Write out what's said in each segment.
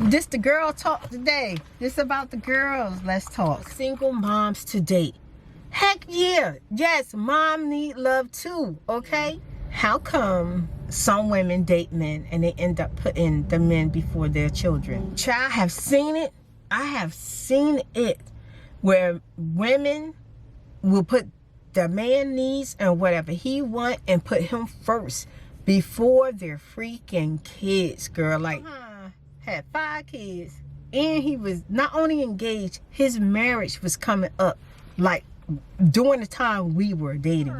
This the girl talk today. This about the girls. Let's talk. Single moms to date. Heck yeah. Yes, mom need love too, okay? How come some women date men and they end up putting the men before their children? Child, have seen it. I have seen it where women will put the man needs and whatever he want and put him first before their freaking kids, girl. Like, had 5 kids and he was not only engaged, his marriage was coming up like during the time we were dating.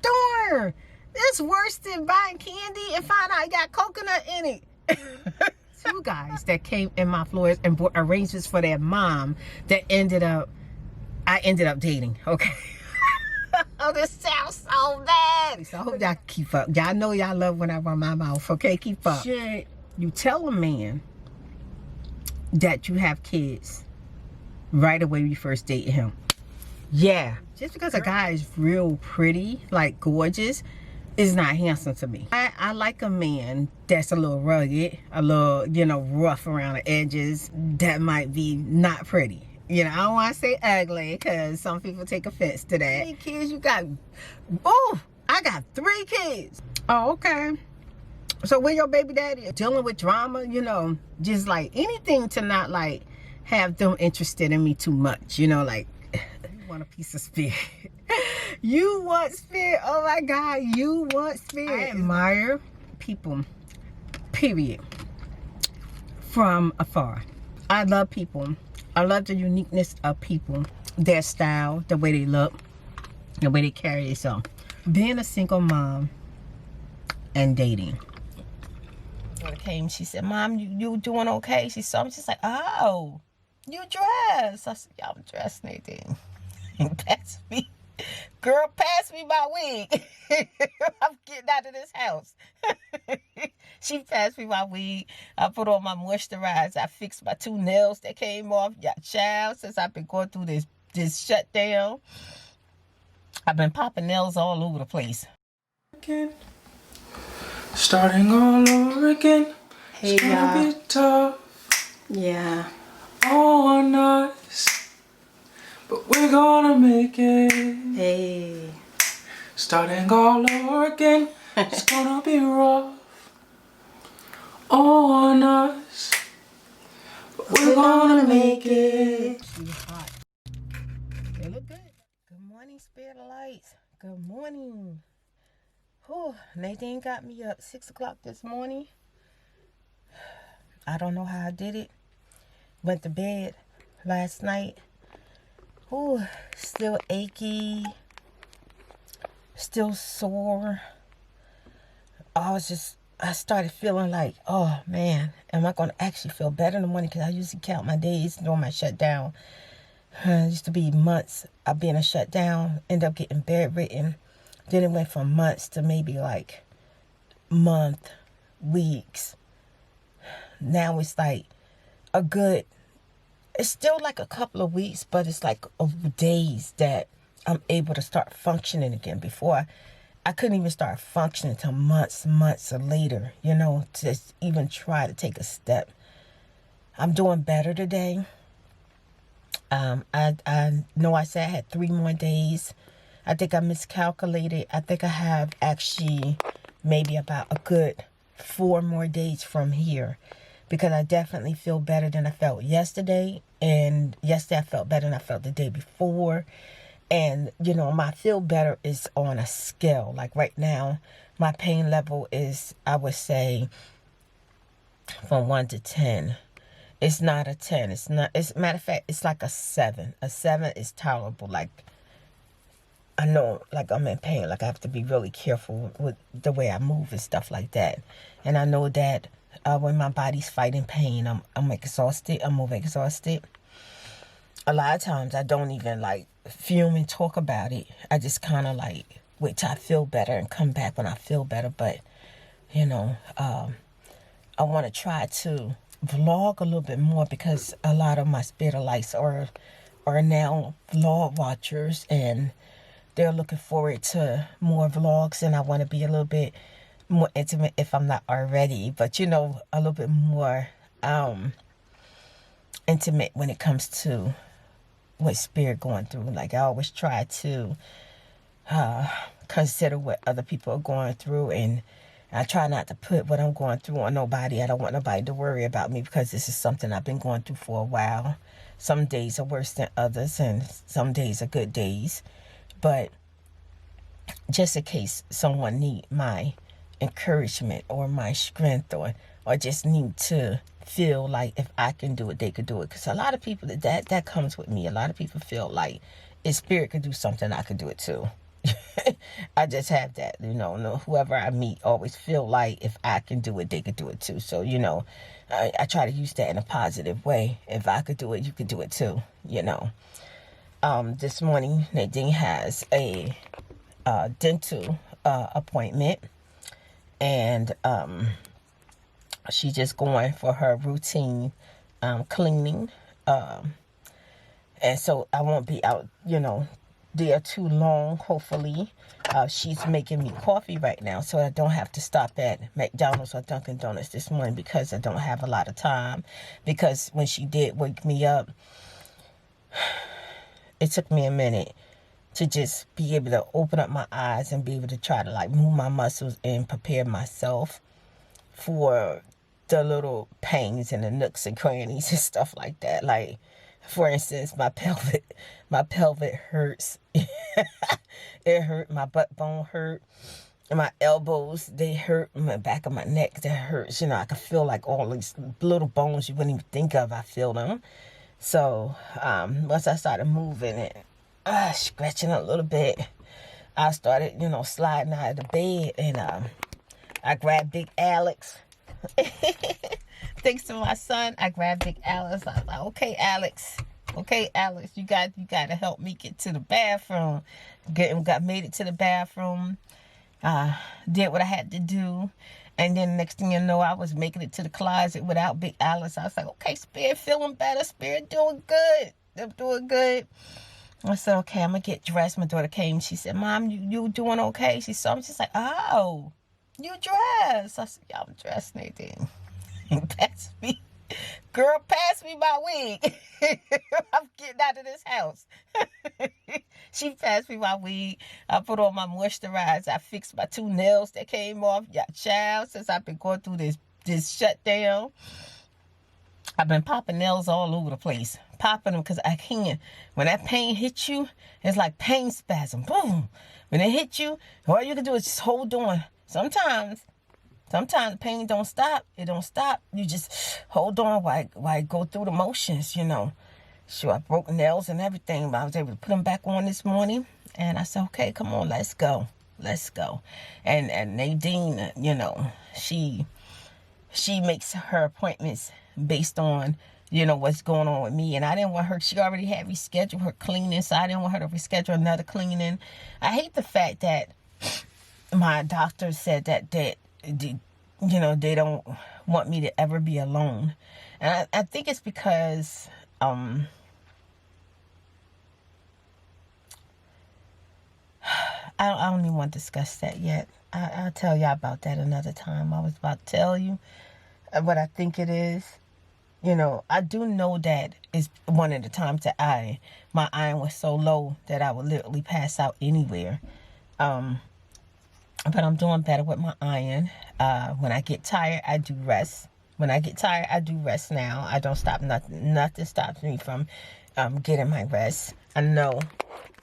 Darn, it's worse than buying candy and find out I got coconut in it. 2 guys that came in my floors and bought arrangements for their mom that I ended up dating, okay? Oh, this sounds so bad. So I hope y'all keep up. Y'all know y'all love when I run my mouth, okay? Keep up. Shit. You tell a man that you have kids right away when you first date him. Yeah. Just because a guy is real pretty, like gorgeous, is not handsome to me. I like a man that's a little rugged, a little, you know, rough around the edges, that might be not pretty. You know, I don't want to say ugly because some people take offense to that. How many kids you got? Oh, I got 3 kids. Oh, okay. So when your baby daddy is dealing with drama, you know, just like anything to not like have them interested in me too much, you know, like you want a piece of spirit. You want spirit. Oh my God, you want spirit. I admire people, period, from afar. I love people. I love the uniqueness of people, their style, the way they look, the way they carry themselves. Being a single mom and dating. When it came, she said, "Mom, you doing okay?" She saw me, she's like, "Oh, you dressed." I said, "Yeah, I'm dressed, Nadine." Pass me, girl, pass me my wig. I'm getting out of this house. She passed me my wig. I put on my moisturizer. I fixed my 2 nails that came off. Yeah, child, since I've been going through this shutdown, I've been popping nails all over the place. Starting all over again. Hey, it's gonna be tough. Yeah. On us, but we're gonna make it. Hey. Starting all over again. It's gonna be rough on us, but we're gonna make it. She's hot. They look good. Good morning, Spirit of Lights. Good morning. Whew, Nadine got me up 6 o'clock this morning. I don't know how I did it. Went to bed last night. Whew, still achy. Still sore. I started feeling like, oh man, am I going to actually feel better in the morning? Because I usually count my days during my shutdown. It used to be months of being a shutdown, end up getting bedridden. Then it went from months to maybe like month, weeks. Now it's like it's still like a couple of weeks, but it's like days that I'm able to start functioning again. Before I couldn't even start functioning until months later, you know, to even try to take a step. I'm doing better today. I know I said I had 3 more days. I think I miscalculated. I think I have actually maybe about a good 4 more days from here, because I definitely feel better than I felt yesterday. And yesterday I felt better than I felt the day before. And, you know, my feel better is on a scale. Like right now, my pain level is, I would say, from 1 to 10. It's not a 10. It's not. It's matter of fact, it's like a 7. A 7 is tolerable. Like, I know, like I'm in pain. Like I have to be really careful with the way I move and stuff like that. And I know that when my body's fighting pain, I'm exhausted. I'm over exhausted. A lot of times I don't even like fume and talk about it. I just kind of like wait till I feel better and come back when I feel better. But, you know, I want to try to vlog a little bit more, because a lot of my Spirit of Lights are now vlog watchers, and they're looking forward to more vlogs, and I want to be a little bit more intimate if I'm not already, but you know, a little bit more intimate when it comes to what spirit going through. Like I always try to consider what other people are going through, and I try not to put what I'm going through on nobody. I don't want nobody to worry about me, because this is something I've been going through for a while. Some days are worse than others, and some days are good days. But just in case someone need my encouragement or my strength, or just need to feel like if I can do it, they could do it. Because a lot of people, that comes with me. A lot of people feel like if spirit could do something, I could do it too. I just have that, whoever I meet always feel like if I can do it, they could do it too. So, I try to use that in a positive way. If I could do it, you could do it too, This morning, Nadine has a dental appointment, and she's just going for her routine cleaning, and so I won't be out, there too long. Hopefully, she's making me coffee right now, so I don't have to stop at McDonald's or Dunkin' Donuts this morning, because I don't have a lot of time. Because when she did wake me up, it took me a minute to just be able to open up my eyes and be able to try to like move my muscles and prepare myself for the little pains and the nooks and crannies and stuff like that. Like, for instance, my pelvic hurts. It hurt. My butt bone hurt. And my elbows, they hurt. My back of my neck, that hurts. I can feel like all these little bones you wouldn't even think of. I feel them. So once I started moving and scratching a little bit, I started, sliding out of the bed, and I grabbed Big Alex. Thanks to my son, I grabbed Big Alex. I was like, okay, Alex, you got to help me get to the bathroom. Made it to the bathroom. Did what I had to do, and then next thing you know, I was making it to the closet without Big Alex. I was like, okay, Spirit feeling better. Spirit doing good. I'm doing good. I said, okay, I'm gonna get dressed. My daughter came. She said, Mom, you doing okay? She saw me. She's like, oh, you dressed. I said, yeah, I'm dressed, Nadine. Pass me my wig. I'm getting out of this house. She passed me my wig. I put on my moisturizer. I fixed my 2 nails that came off. Yeah, child, since I've been going through this shutdown, I've been popping nails all over the place. Popping them because I can. When that pain hits you, it's like pain spasm. Boom. When it hits you, all you can do is just hold on. Sometimes the pain don't stop. It don't stop. You just hold on while I go through the motions, Sure, I broke nails and everything, but I was able to put them back on this morning. And I said, okay, come on, let's go. And Nadine, she makes her appointments based on, what's going on with me. And I didn't want her, she already had rescheduled her cleaning, so I didn't want her to reschedule another cleaning. I hate the fact that my doctor said that they don't want me to ever be alone. And I think it's because I don't even want to discuss that yet. I'll tell y'all about that another time. I was about to tell you what I think it is. I do know that it's one of the times that my iron was so low that I would literally pass out anywhere. But I'm doing better with my iron. When I get tired, I do rest. When I get tired, I do rest now. I don't stop. Nothing stops me from getting my rest. I know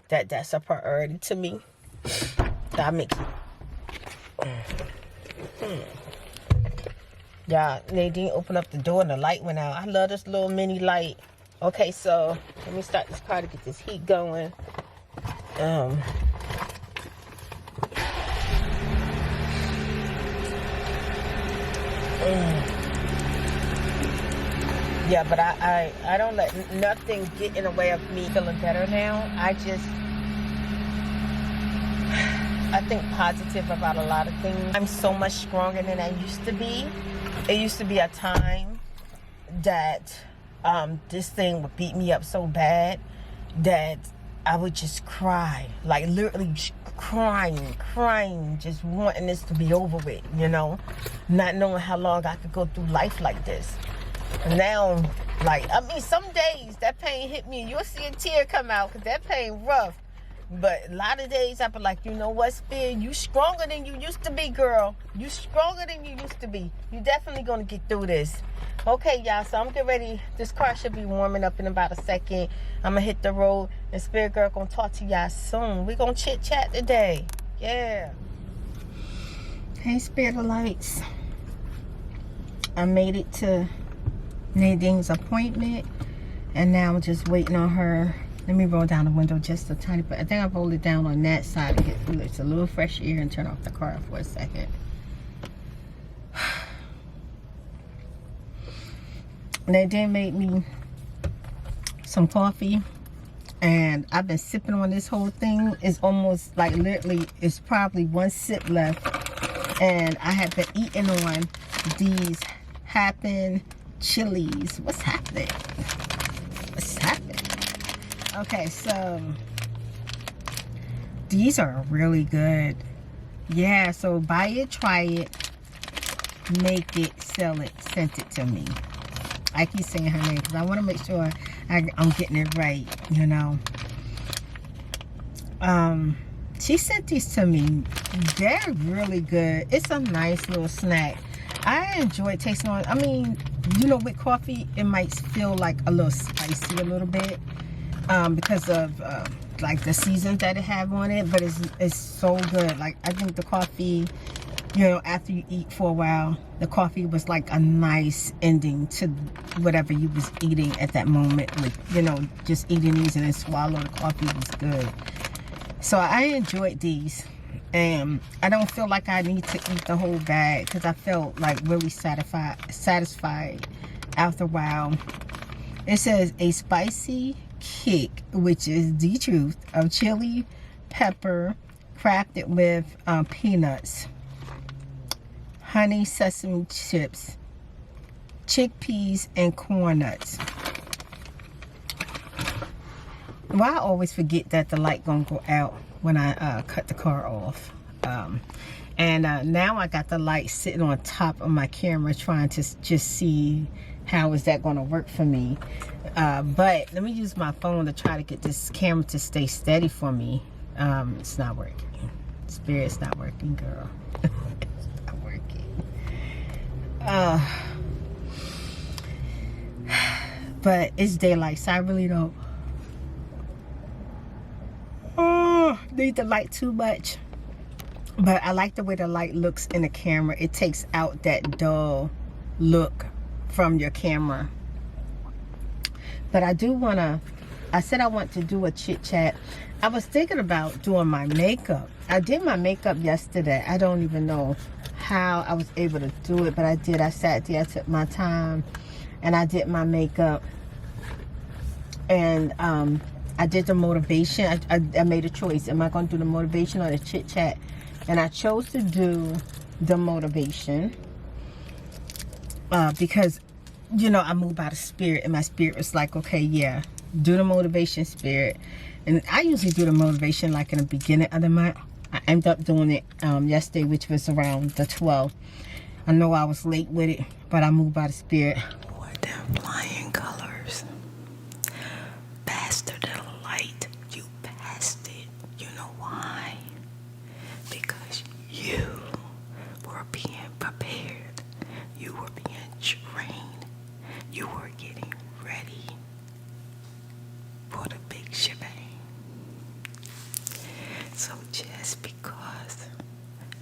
that that's a priority to me. That makes Yeah, Nadine opened up the door and the light went out. I love this little mini light. Okay, so let me start this car to get this heat going. Yeah, but I don't let nothing get in the way of me feeling better now. I think positive about a lot of things. I'm so much stronger than I used to be. It used to be a time that this thing would beat me up so bad that I would just cry, like literally crying, just wanting this to be over with, not knowing how long I could go through life like this. now, like, I mean, some days that pain hit me, you'll see a tear come out because that pain rough. But a lot of days I be like, you know what, Spirit, you stronger than you used to be, girl. You stronger than you used to be. You definitely gonna get through this. Okay, y'all, so I'm getting ready. This car should be warming up in about a second. I'm gonna hit the road, and Spirit Girl gonna talk to y'all soon. We gonna chit chat today. Yeah. Hey, Spirit of Lights. I made it to Nadine's appointment, and now I'm just waiting on her. Let me roll down the window just a tiny bit. I think I rolled it down on that side to get through. It's a little fresh air and turn off the car for a second. Nadine made me some coffee, and I've been sipping on this whole thing. It's almost like literally, it's probably one sip left, and I have been eating on these Happen chilies. What's happening? What's happening? Okay, so these are really good. Yeah, so buy it, try it, make it, sell it, send it to me. I keep saying her name because I want to make sure I'm getting it right, you know. She sent these to me. They're really good. It's a nice little snack. I enjoy tasting on. I mean, you know, with coffee, it might feel like a little spicy a little bit. Because of like the seasons that it have on it, but it's so good. Like, I think the coffee, you know, after you eat for a while, the coffee was like a nice ending to whatever you was eating at that moment. With, you know, just eating these and then swallow the coffee was good. So I enjoyed these, and I don't feel like I need to eat the whole bag because I felt like really satisfied after a while. It says a spicy kick, which is the truth of chili pepper crafted with peanuts, honey sesame chips, chickpeas, and corn nuts. Well, I always forget that the light gonna go out when I cut the car off. Now I got the light sitting on top of my camera, trying to just see how is that going to work for me. But let me use my phone to try to get this camera to stay steady for me. It's not working. Spirit's not working, girl. It's not working. But it's daylight, so I really don't need the light too much. But I like the way the light looks in the camera. It takes out that dull look from your camera. But I do want to, I said I want to do a chit chat. I was thinking about doing my makeup. I did my makeup yesterday. I don't even know how I was able to do it, but I did. I sat there, I took my time, and I did my makeup. And I did the motivation. I made a choice. Am I going to do the motivation or the chit chat? And I chose to do the motivation because, you know, I moved by the Spirit, and my Spirit was like, okay, yeah, do the motivation, Spirit. And I usually do the motivation like in the beginning of the month. I ended up doing it yesterday, which was around the 12th. I know I was late with it, but I moved by the Spirit. Boy, they're flying colors. Faster than light. You passed it. You know why? Because you were being prepared. You were being trained. You were getting ready for the big shebang. So just because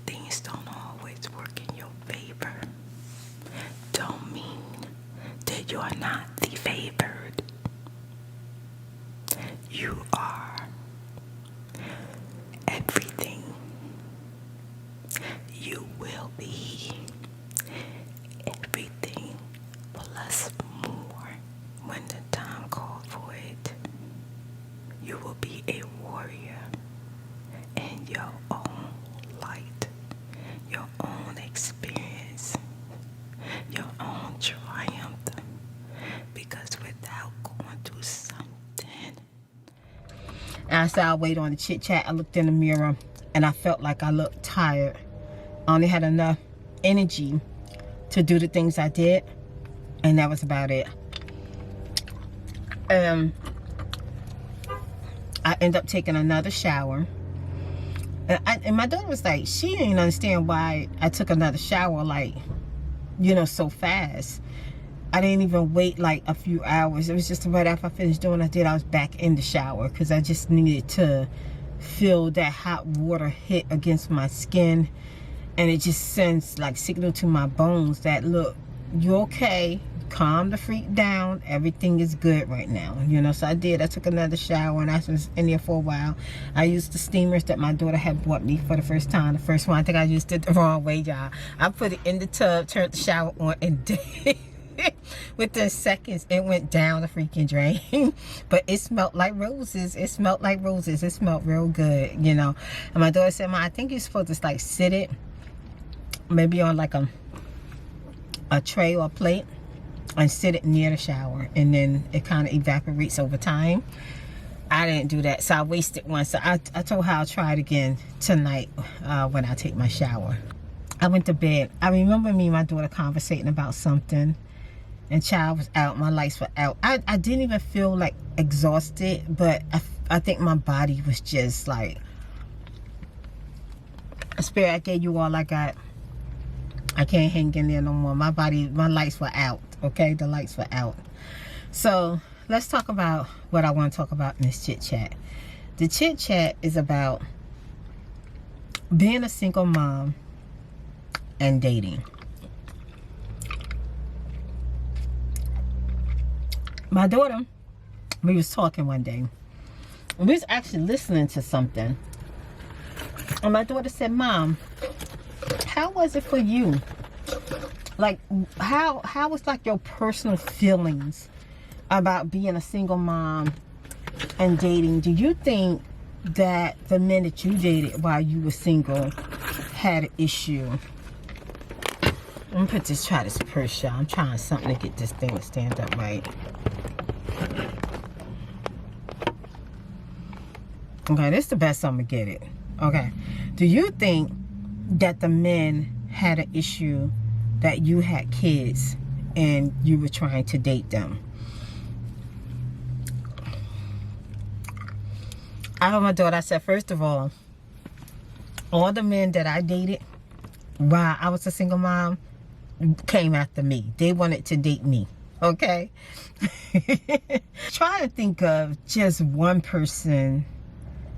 things don't always work in your favor, don't mean that you are not the favored. You are everything. You will be everything plus more when the time calls for it. You will be a warrior in your own light, your own experience, your own triumph. Because without going through something, And I said I'll wait on the chit chat. I looked in the mirror and I felt like I looked tired. I only had enough energy to do the things I did, And that was about it. I ended up taking another shower. And my daughter was like, she didn't understand why I took another shower, like, you know, so fast. I didn't even wait like a few hours. It was just right after I finished doing what I did, I was back in the shower because I just needed to feel that hot water hit against my skin. And it just sends like signal to my bones that, look, you okay? Calm the freak down. Everything is good right now, you know. So I did. I took another shower and I was in there for a while. I used the steamers that my daughter had bought me for the first time. The first one, I think I used it the wrong way, y'all. I put it in the tub, turned the shower on, and within seconds it went down the freaking drain. But it smelled like roses. It smelled like roses. It smelled real good, you know. And my daughter said, "Ma, I think you're supposed to like sit it maybe on like a tray or a plate and sit it near the shower, and then it kind of evaporates over time." I didn't do that, so I wasted one. So I told her I'll try it again tonight when I take my shower. I went to bed. I remember me and my daughter conversating about something, and child was out, my lights were out. I didn't even feel like exhausted, but I think my body was just like, Spirit, I gave you all I got. I can't hang in there no more. My body, my lights were out. Okay, the lights were out. So let's talk about what I want to talk about in this chit chat. The chit chat is about being a single mom and dating. My daughter, we was talking one day. We was actually listening to something, and my daughter said, "Mom, how was it for you? Like, how was like your personal feelings about being a single mom and dating? Do you think that the men that you dated while you were single had an issue?" Let me try this purse, y'all. I'm trying something to get this thing to stand up right. Okay, this is the best I'm gonna get it. Okay. Do you think that the men had an issue that you had kids and you were trying to date them? I told my daughter, I said, first of all the men that I dated while I was a single mom came after me. They wanted to date me. Okay? Try to think of just one person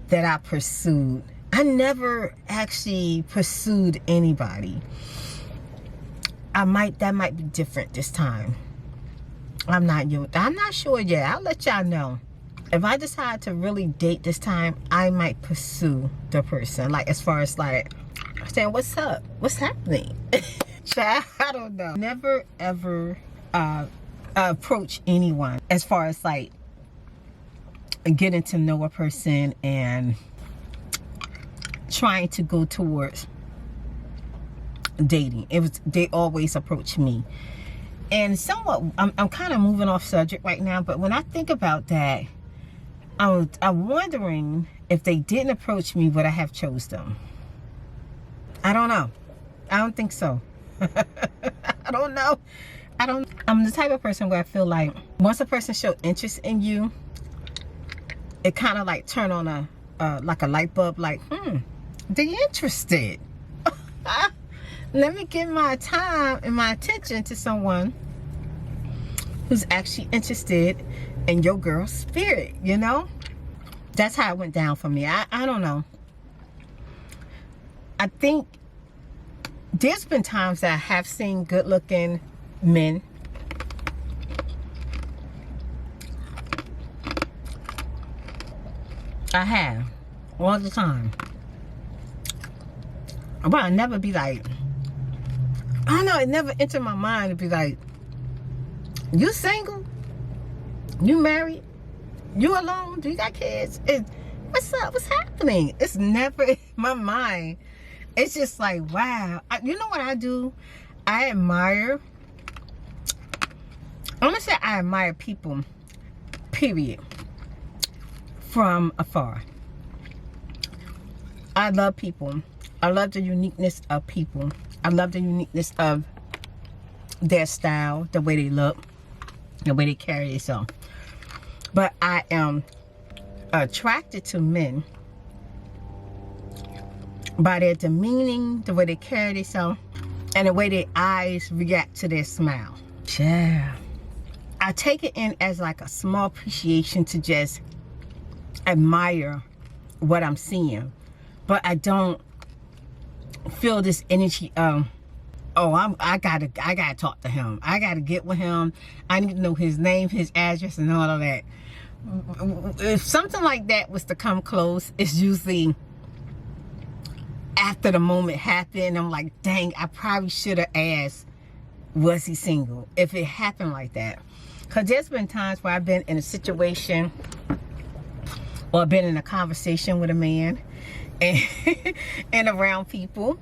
that I pursued. I never actually pursued anybody. That might be different this time. I'm not sure yet. I'll let y'all know. If I decide to really date this time, I might pursue the person. Like, as far as like saying, "What's up? What's happening?" Child, I don't know. Never ever approach anyone as far as like getting to know a person and trying to go towards dating. They always approach me. And somewhat, I'm kind of moving off subject right now, but when I think about that, I'm wondering if they didn't approach me, would I have chose them? I don't know. I don't think so. I don't know. I'm the type of person where I feel like once a person shows interest in you, it kind of like turn on like a light bulb, like, they're interested. Let me give my time and my attention to someone who's actually interested in your girl's spirit, you know? That's how it went down for me. I don't know. I think there's been times that I have seen good looking men I have all the time, but I never be like, I don't know, it never entered my mind to be like, you single? You married? You alone? Do you got kids? What's up? What's happening? It's never in my mind. It's just like, wow. You know what I do? I admire, I'm gonna say I admire people, period, from afar. I love people. I love the uniqueness of people. I love the uniqueness of their style, the way they look, the way they carry themselves. But I am attracted to men by their demeaning, the way they carry themselves, and the way their eyes react to their smile. Yeah. I take it in as like a small appreciation to just admire what I'm seeing. But I don't feel this energy of, oh, I gotta talk to him. I gotta get with him. I need to know his name, his address, and all of that. If something like that was to come close, it's usually after the moment happened. I'm like, dang, I probably should have asked, was he single? If it happened like that. Because there's been times where I've been in a situation or been in a conversation with a man and, and around people,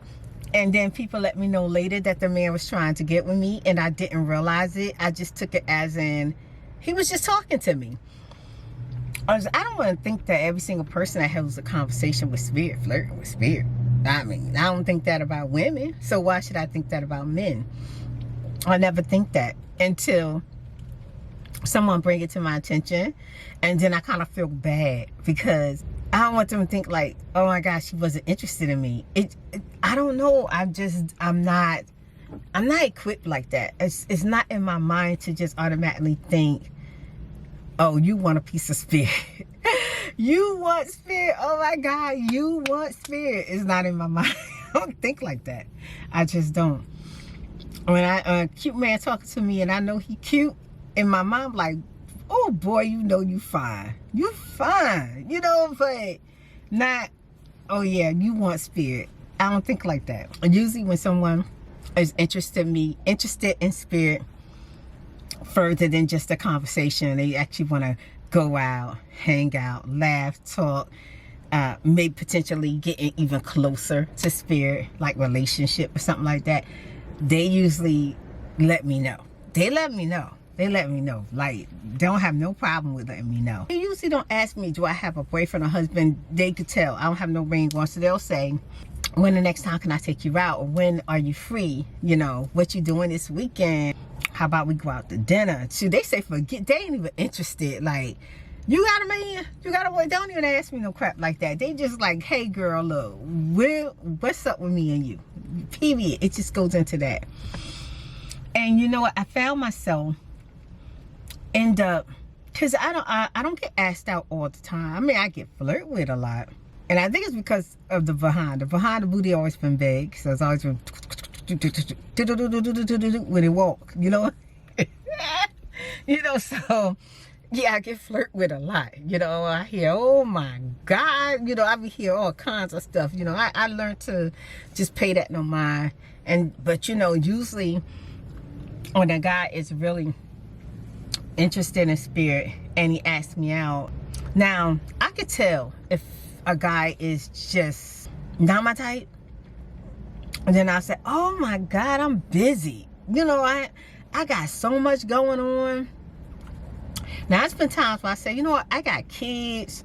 and then people let me know later that the man was trying to get with me, and I didn't realize it. I just took it as in he was just talking to me. I don't want to think that every single person that has a conversation with spirit, flirting with spirit. I mean, I don't think that about women, so why should I think that about men? I never think that until someone bring it to my attention, and then I kind of feel bad because I don't want them to think like, oh my gosh, she wasn't interested in me. I don't know. I'm not equipped like that. It's not in my mind to just automatically think, oh, you want a piece of spirit. You want spirit. Oh my God, you want spirit. It's not in my mind. I don't think like that. I just don't. When a cute man talking to me and I know he cute, in my mind, like, oh boy, you know you fine. You fine. You know, but not, oh yeah, you want spirit. I don't think like that. Usually when someone is interested in spirit further than just a conversation, they actually want to go out, hang out, laugh, talk, maybe potentially getting even closer to spirit, like relationship or something like that, they usually let me know. They let me know. Like, they don't have no problem with letting me know. They usually don't ask me, do I have a boyfriend or husband? They could tell. I don't have no ring on, so they'll say, when the next time can I take you out? Or when are you free? You know, what you doing this weekend? How about we go out to dinner? So they say forget, they ain't even interested. Like, you got a man? You got a boy? Don't even ask me no crap like that. They just like, hey girl, look, what's up with me and you? Period. It just goes into that. And you know what? I found myself end up, because I don't get asked out all the time. I mean, I get flirted with a lot, and I think it's because of the behind the booty always been big, so it's always been when they walk, you know. You know, so yeah, I get flirted with a lot. You know, I hear, oh my God, you know, I be hear all kinds of stuff. You know, I learned to just pay that no mind. But you know, usually when a guy is really interested in spirit and he asks me out, now I could tell if a guy is just not my type, and then I'll say, oh my God, I'm busy, you know, I got so much going on. Now it's been times where I say, you know what, I got kids,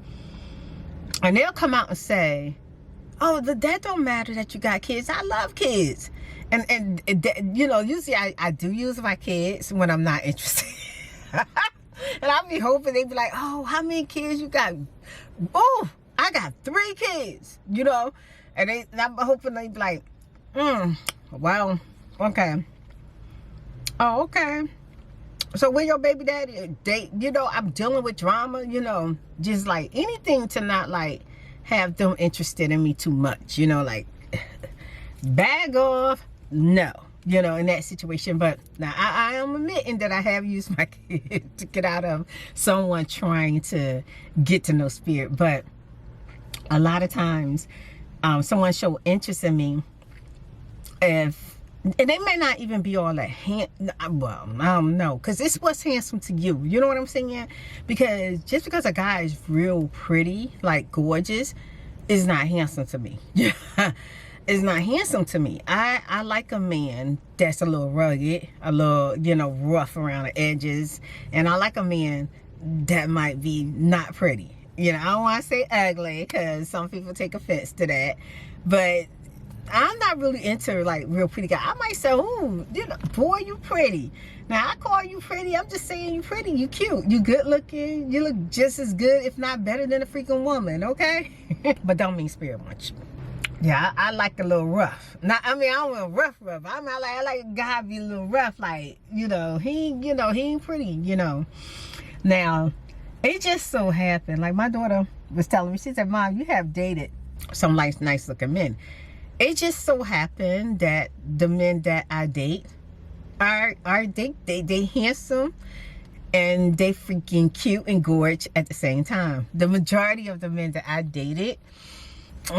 and they'll come out and say, oh, that don't matter that you got kids, I love kids. And you know, usually I do use my kids when I'm not interested. And I'll be hoping they be like, oh, how many kids you got? Oh, I got 3 kids, you know. And I'm hoping they be like, well, okay. Oh, okay. So when your baby daddy, you know, I'm dealing with drama, you know, just like anything to not like have them interested in me too much, you know, like bag off, no. You know, in that situation. But now I am admitting that I have used my kid to get out of someone trying to get to know spirit. But a lot of times someone show interest in me, and they may not even be all that well, I don't know, because it's what's handsome to you, you know what I'm saying? Because just because a guy is real pretty, like gorgeous, is not handsome to me. Is not handsome to me. I like a man that's a little rugged, a little, you know, rough around the edges. And I like a man that might be not pretty. You know, I don't want to say ugly because some people take offense to that. But I'm not really into like real pretty guys. I might say, ooh, you know, boy, you pretty. Now I call you pretty. I'm just saying you pretty. You cute. You good looking. You look just as good, if not better than a freaking woman. Okay, but don't mean spirit much. Yeah, I like a little rough. Now, I mean, I don't want rough. I like a guy be a little rough. Like, you know, he ain't pretty. You know. Now, it just so happened. Like my daughter was telling me, she said, "Mom, you have dated some nice looking men." It just so happened that the men that I date are they handsome and they freaking cute and gorgeous at the same time. The majority of the men that I dated,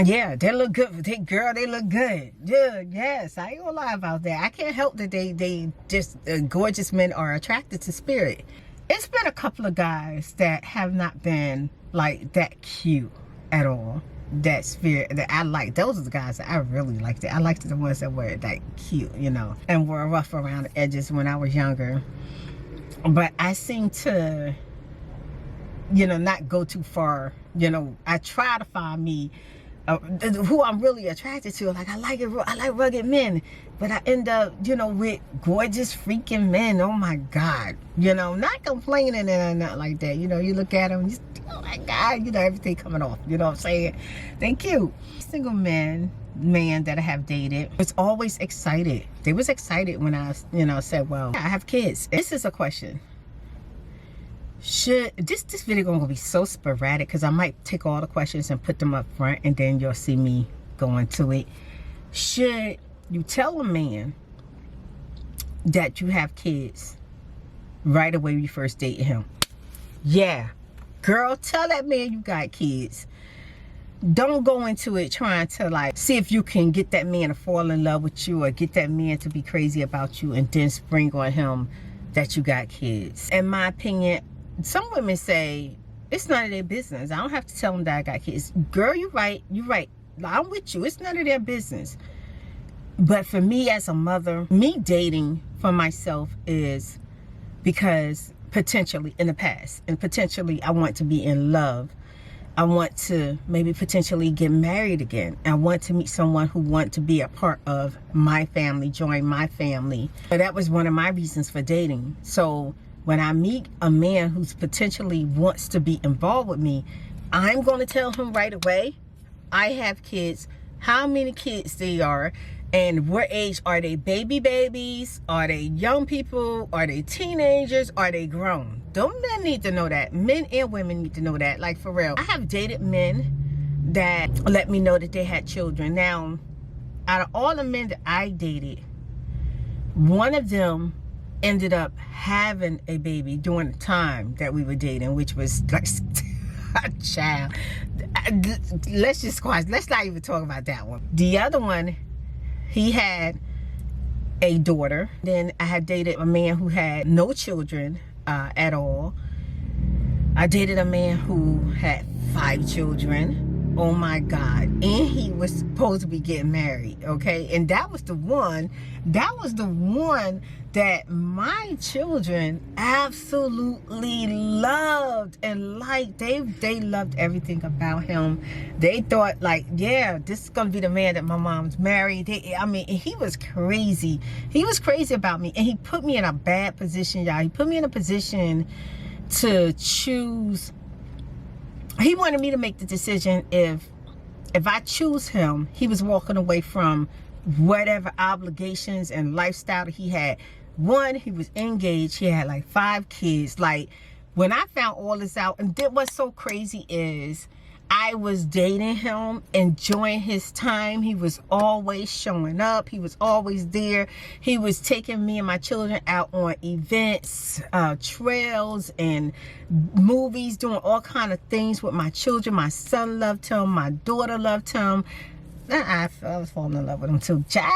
yeah, they look good. They look good. Yeah, yes, I ain't gonna lie about that. I can't help that they just gorgeous men are attracted to spirit. It's been a couple of guys that have not been like that cute at all. That spirit that I like, those are the guys that I really liked. I liked the ones that were like cute, you know, and were rough around the edges when I was younger. But I seem to, you know, not go too far. You know, I try to find me who I'm really attracted to. Like I like rugged men, but I end up, you know, with gorgeous freaking men. Oh my God, you know, not complaining and not like that. You know, you look at them, oh my God, you know, everything coming off. You know what I'm saying? They cute. Single man that I have dated was always excited. They was excited when I, you know, said, well, I have kids. This is a question. Should this video gonna be so sporadic because I might take all the questions and put them up front and then you'll see me go into it. Should you tell a man that you have kids right away when you first dated him? Yeah, girl, tell that man you got kids. Don't go into it trying to like see if you can get that man to fall in love with you or get that man to be crazy about you and then spring on him that you got kids. In my opinion, some women say it's none of their business. I don't have to tell them that I got kids. Girl, you're right. I'm with you. It's none of their business. But for me as a mother, me dating for myself is because potentially in the past, and potentially I want to be in love. I want to maybe potentially get married again. I want to meet someone who wants to be a part of my family, join my family. But that was one of my reasons for dating. So when I meet a man who's potentially wants to be involved with me, I'm going to tell him right away, I have kids, how many kids they are, and what age are they? Babies? Are they young people? Are they teenagers? Are they grown? Those men need to know that. Men and women need to know that, like for real. I have dated men that let me know that they had children. Now, out of all the men that I dated, one of them ended up having a baby during the time that we were dating, which was like a child. Let's not even talk about that one. The other one, he had a daughter. Then I had dated a man who had no children at all. I dated a man who had 5 children. Oh my God. And he was supposed to be getting married, okay? And that was the one that my children absolutely loved and liked. They loved everything about him. They thought like, yeah, this is gonna be the man that my mom's married. I mean, he was crazy. He was crazy about me, and he put me in a bad position, y'all. He put me in a position to choose. He wanted me to make the decision if I choose him, he was walking away from whatever obligations and lifestyle that he had. One, he was engaged. He had like 5 kids. Like, when I found all this out, and then what's so crazy is I was dating him, enjoying his time. He was always showing up. He was always there. He was taking me and my children out on events, trails, and movies, doing all kind of things with my children. My son loved him. My daughter loved him. I was falling in love with him too. Child,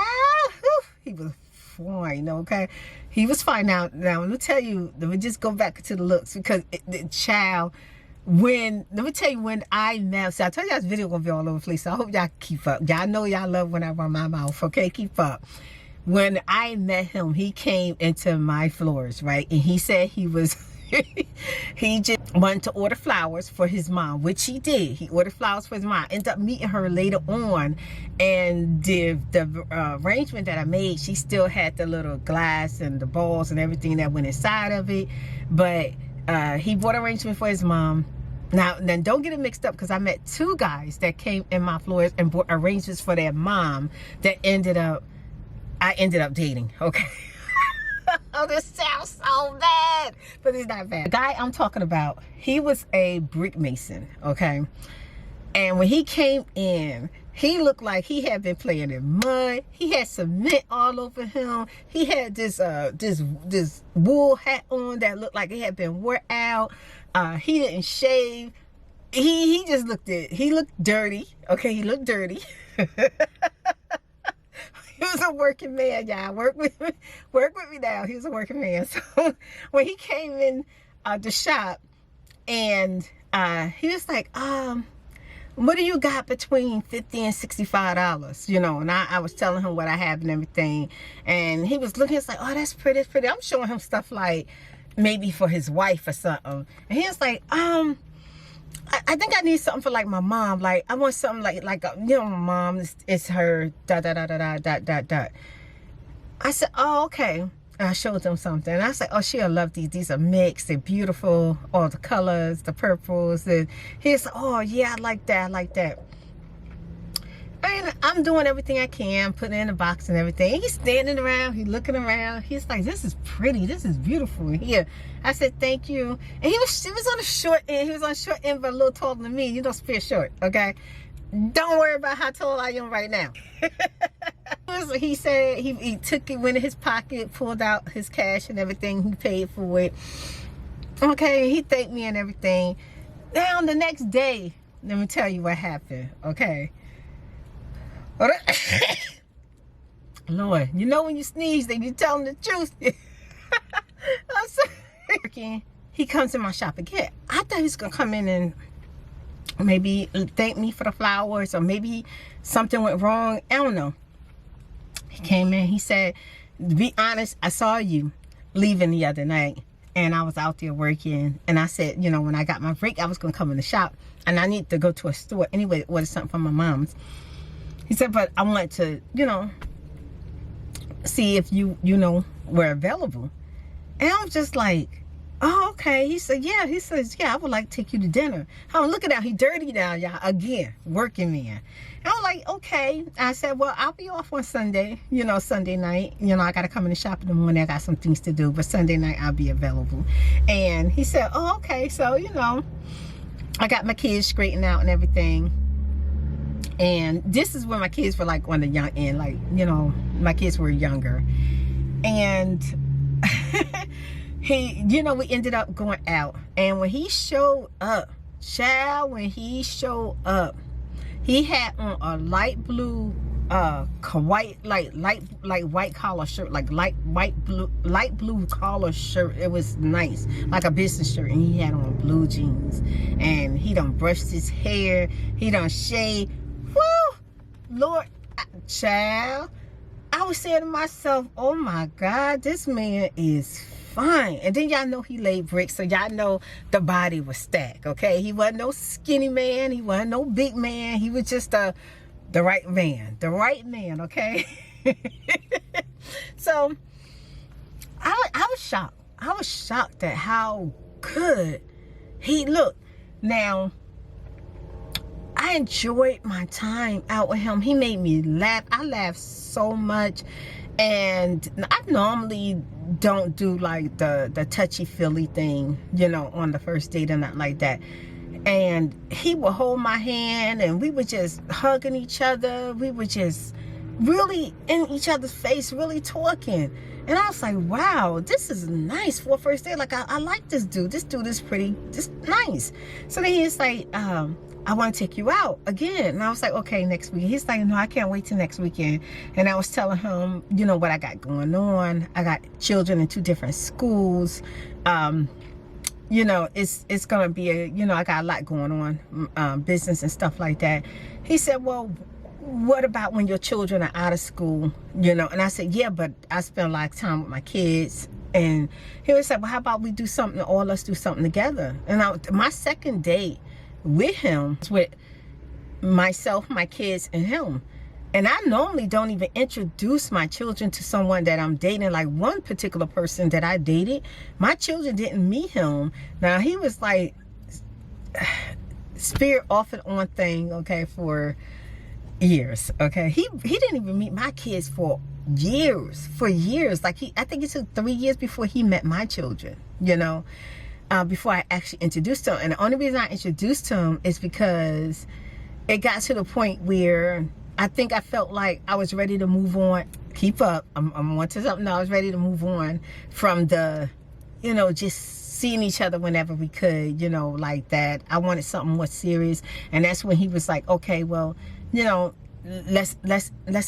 he was fine, okay? He was fine. Now let me tell you, let me just go back to the looks, because the child, let me tell you when I met, so I told you this video gonna be all over the place, so I hope y'all keep up. Y'all know y'all love when I run my mouth, okay? Keep up. When I met him, he came into my floors, right? And he said he was He just wanted to order flowers for his mom, which he did. He ordered flowers for his mom. Ended up meeting her later on, and the arrangement that I made, she still had the little glass and the balls and everything that went inside of it. But he bought an arrangement for his mom. Now, then don't get it mixed up, because I met two guys that came in my floors and bought arrangements for their mom that I ended up dating, okay? Oh, this sounds so bad, but it's not bad. The guy I'm talking about, he was a brick mason, okay? And when he came in, he looked like he had been playing in mud. He had cement all over him. He had this wool hat on that looked like it had been wore out. He didn't shave. He just he looked dirty. Okay, he looked dirty. He was a working man, y'all. Work with me now. He was a working man. So when he came in the shop, and he was like, what do you got between $50 and $65? You know, and I was telling him what I have and everything. And he was looking, he's like, oh, that's pretty, that's pretty. I'm showing him stuff like maybe for his wife or something. And he was like, I think I need something for like my mom. Like I want something like you know, my mom is her dot. I said, oh, okay. And I showed them something. And I was like, oh, she'll love these. These are mixed. They're beautiful. All the colors, the purples. And he's like, oh yeah, I like that. I like that. And I'm doing everything I can, putting in the box and everything. He's standing around, he's looking around. He's like, this is pretty, this is beautiful here. I said, thank you. And he was on the short end. He was on the short end, but a little taller than me. You don't spare short, okay? Don't worry about how tall I am right now. He said he took it, went in his pocket, pulled out his cash and everything. He paid for it. Okay, he thanked me and everything. Now, the next day, let me tell you what happened, okay? Lord, you know when you sneeze, then you tell them the truth. I'm sorry. He comes in my shop again. I thought he was gonna come in and maybe thank me for the flowers, or maybe something went wrong. I don't know. He came in. He said, to be honest, I saw you leaving the other night, and I was out there working. And I said, you know, when I got my break, I was gonna come in the shop, and I need to go to a store anyway to order something for my mom's. He said, but I wanted to, you know, see if you know, were available. And I was just like, oh, okay. He said, yeah. He says, yeah, I would like to take you to dinner. I'm looking out. He dirty now, y'all. Again, working man. And I'm like, okay. I said, well, I'll be off on Sunday, you know, Sunday night. You know, I got to come in the shop in the morning. I got some things to do. But Sunday night, I'll be available. And he said, oh, okay. So, you know, I got my kids straightened out and everything. And this is when my kids were like on the young end, like, you know, my kids were younger. And he, you know, we ended up going out. And when he showed up, child, when he showed up, he had on a light blue, white, like white collar shirt, like light blue collar shirt. It was nice, like a business shirt. And he had on blue jeans. And he done brushed his hair. He done shaved. Woo! Lord, child, I was saying to myself, oh my God, this man is fine. And then y'all know he laid bricks, so y'all know the body was stacked, okay? He wasn't no skinny man. He wasn't no big man. He was just the right man. The right man, okay? So, I was shocked. I was shocked at how good he looked. Now, I enjoyed my time out with him. He made me laugh. I laughed so much. And I normally don't do like the touchy-feely thing, you know, on the first date or nothing like that. And he would hold my hand, and we were just hugging each other. We were just really in each other's face, really talking. And I was like, wow, this is nice for a first date. Like, I like this dude. This dude is pretty, just nice. So then he's like, I want to take you out again. And I was like, okay, next week. He's like, no, I can't wait till next weekend. And I was telling him, you know, what I got going on. I got children in 2 different schools. You know, it's going to be you know, I got a lot going on, business and stuff like that. He said, well, what about when your children are out of school, you know? And I said, yeah, but I spend a lot of time with my kids And he was like, well, how about we do something, all us do something together? And my second date with him was with myself, my kids, and him. And I normally don't even introduce my children to someone that I'm dating. Like one particular person that I dated, my children didn't meet him. Now he was like spirit off and on thing, okay, for years, okay. He didn't even meet my kids for years. Like I think it took 3 years before he met my children, you know, before I actually introduced him. And the only reason I introduced him is because it got to the point where I think I felt like I was ready to move on. Keep up. I'm on to something. I was ready to move on from the, you know, just seeing each other whenever we could, you know, like that. I wanted something more serious. And that's when he was like, okay, well, you know, let's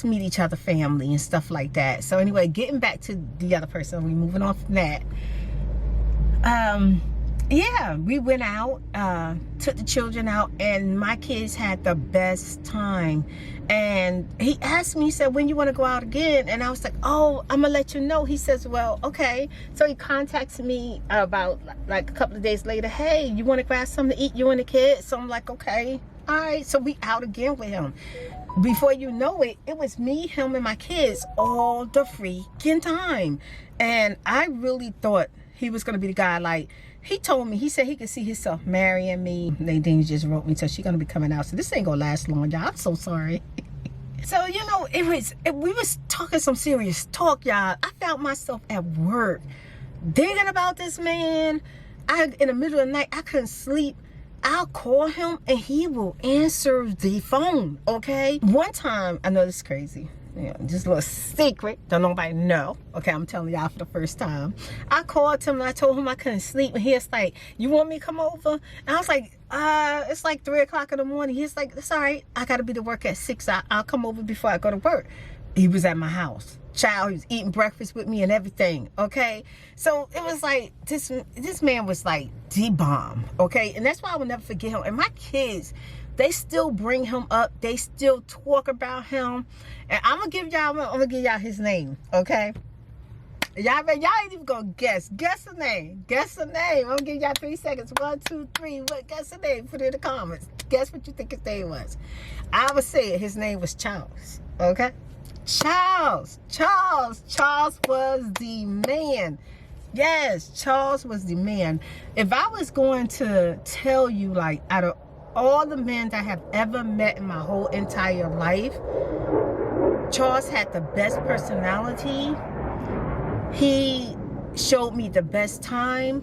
meet each other family and stuff like that. So anyway, getting back to the other person, we moving on from that. Yeah, we went out, took the children out, and my kids had the best time. And he asked me, he said, when you want to go out again? And I was like, oh, I'm gonna let you know. He says, well, okay. So he contacts me about like a couple of days later. Hey, you want to grab something to eat, you and the kids? So I'm like, okay, all right. So we out again with him. Before you know it, it was me, him, and my kids all the freaking time. And I really thought he was gonna be the guy. Like, he told me, he said he could see himself marrying me. Nadine just wrote me, so she's gonna be coming out. So this ain't gonna last long, y'all. I'm so sorry. So, you know, we was talking some serious talk, y'all. I found myself at work thinking about this man. In the middle of the night, I couldn't sleep. I'll call him and he will answer the phone, okay? One time, I know this is crazy. Yeah, just a little secret, don't nobody know. Okay, I'm telling y'all for the first time. I called him and I told him I couldn't sleep, and he was like, you want me to come over? And I was like, it's like 3 o'clock in the morning. He's like, it's all right, I gotta be to work at 6. I'll come over before I go to work. He was at my house. Child, he was eating breakfast with me and everything, okay? So it was like, this man was like the bomb, okay? And that's why I will never forget him. And my kids, they still bring him up. They still talk about him. And I'm gonna give y'all his name, okay? Y'all ain't even gonna guess. Guess the name. Guess the name. I'm gonna give y'all 3 seconds. 1, 2, 3. What? Guess the name. Put it in the comments. Guess what you think his name was. I would say his name was Charles, okay? Charles was the man. Yes, Charles was the man. If I was going to tell you, like, out of all the men that I have ever met in my whole entire life, Charles had the best personality. He showed me the best time,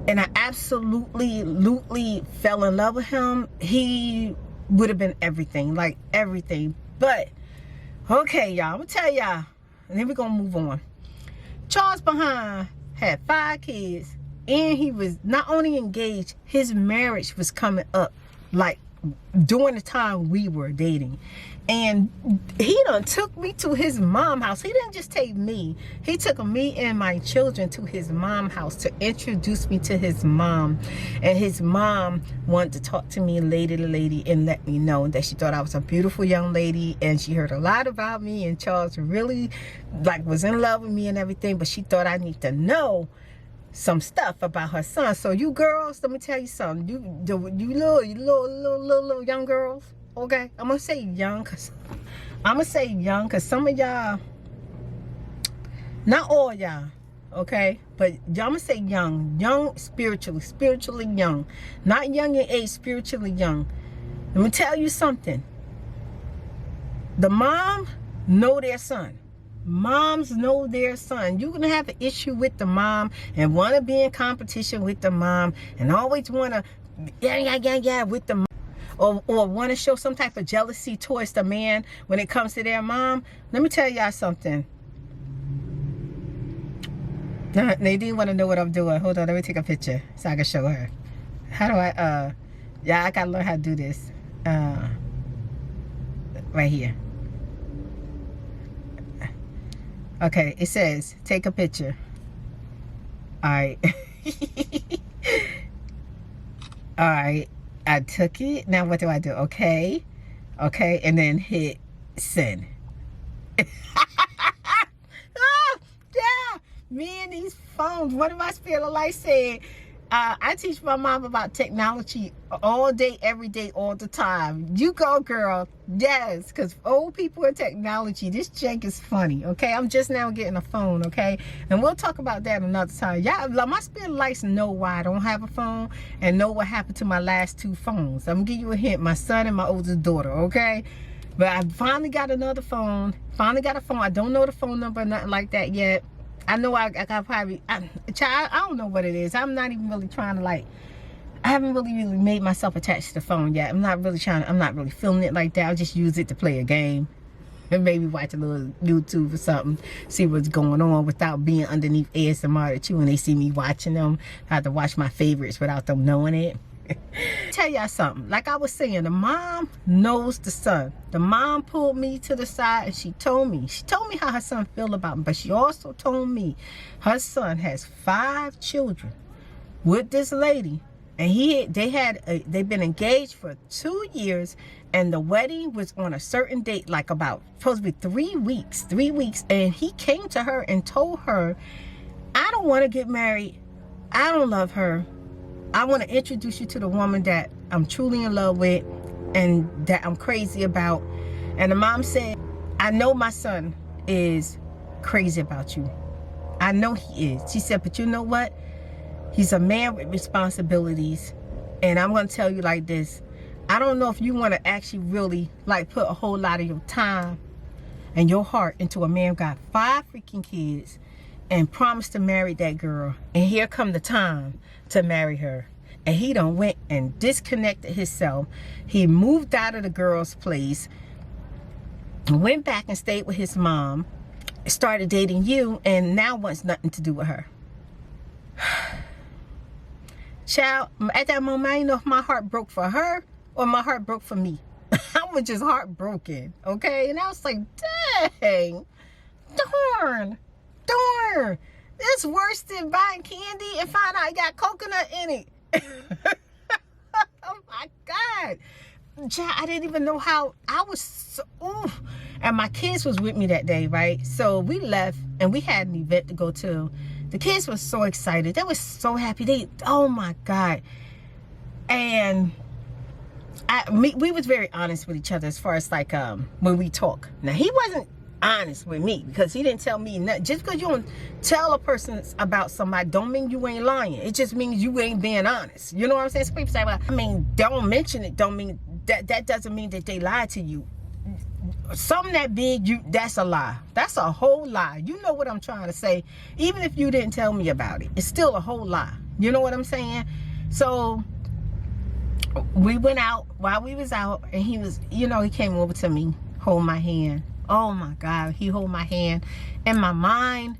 and I absolutely fell in love with him. He would have been everything, like everything. But okay, y'all, I'm gonna tell y'all, and then we're gonna move on. Charles behind had 5 kids, and he was not only engaged, his marriage was coming up, like during the time we were dating. And he done took me to his mom's house. He didn't just take me, he took me and my children to his mom's house to introduce me to his mom. And his mom wanted to talk to me lady to lady and let me know that she thought I was a beautiful young lady, and she heard a lot about me, and Charles really like was in love with me and everything, but she thought I need to know some stuff about her son. So you girls, let me tell you something. You little young girls, okay? I'm gonna say young because some of y'all, not all y'all, okay, but y'all, I'm gonna say young spiritually young, not young in age, spiritually young. Let me tell you something. The mom know their son. Moms know their son. You're gonna have an issue with the mom and want to be in competition with the mom and always want to yeah with the mom, or want to show some type of jealousy towards the man when it comes to their mom. Let me tell y'all something. Nadine want to know what I'm doing. Hold on, let me take a picture so I can show her. How do I yeah, I gotta learn how to do this. Right here. Okay, it says take a picture. All right. All right, I took it. Now what do I do? Okay, and then hit send. Yeah, Me and these phones. One of my spirit of life said, I teach my mom about technology all day, every day, all the time. You go, girl. Yes, because old people and technology, this jank is funny, okay? I'm just now getting a phone, okay? And we'll talk about that another time. Y'all, my spirit lights know why I don't have a phone and know what happened to my last 2 phones. I'm going to give you a hint. My son and my oldest daughter, okay? But I finally got another phone. Finally got a phone. I don't know the phone number, nothing like that yet. I know I got probably, child, I don't know what it is. I'm not even really trying to I haven't really made myself attached to the phone yet. I'm not really feeling it like that. I'll just use it to play a game and maybe watch a little YouTube or something, see what's going on without being underneath ASMRTheChew when they see me watching them. I have to watch my favorites without them knowing it. Tell y'all something, like I was saying, the mom knows the son. The mom pulled me to the side and she told me how her son feel about me, but she also told me her son has 5 children with this lady, and they've been engaged for 2 years, and the wedding was on a certain date, like about supposed to be 3 weeks, and he came to her and told her, I don't want to get married, I don't love her, I want to introduce you to the woman that I'm truly in love with and that I'm crazy about. And the mom said, I know my son is crazy about you. I know he is. She said, but you know what? He's a man with responsibilities. And I'm going to tell you like this. I don't know if you want to actually really put a whole lot of your time and your heart into a man who got 5 freaking kids and promised to marry that girl, and here come the time to marry her, and he done went and disconnected himself. He moved out of the girl's place, went back and stayed with his mom, started dating you, and now wants nothing to do with her. Child, at that moment, I didn't know if my heart broke for her or my heart broke for me. I was just heartbroken, okay? And I was like, dang, darn. It's worse than buying candy and find out I got coconut in it. Oh my God. Child, I didn't even know how. I was so, oof. And my kids was with me that day, right? So we left and we had an event to go to. The kids were so excited. They were so happy. Oh my God. And we was very honest with each other as far as when we talk. Now he wasn't honest with me because he didn't tell me nothing. Just because you don't tell a person about somebody don't mean you ain't lying. It just means you ain't being honest. You know what I'm saying? So people say, well, I mean, don't mention it. Don't mean that doesn't mean that they lied to you. Something that big, that's a lie. That's a whole lie. You know what I'm trying to say. Even if you didn't tell me about it, it's still a whole lie. You know what I'm saying? So we went out. While we was out, and he was, he came over to me, hold my hand. Oh my God, he hold my hand. In my mind,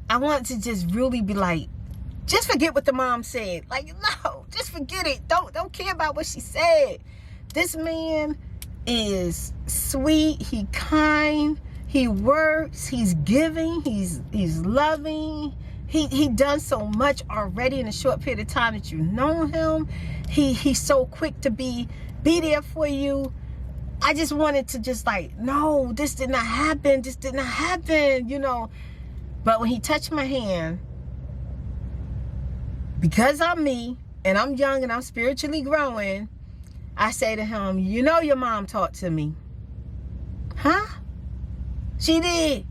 I wanted to just really be like, just forget what the mom said. No, just forget it. Don't care about what she said. This man is sweet, he kind, he works, he's giving, he's loving. He done so much already in a short period of time that you know him. He's so quick to be there for you. I just wanted to just no, this did not happen. This did not happen, But when he touched my hand, because I'm me and I'm young and I'm spiritually growing, I say to him, your mom talked to me. Huh? She did.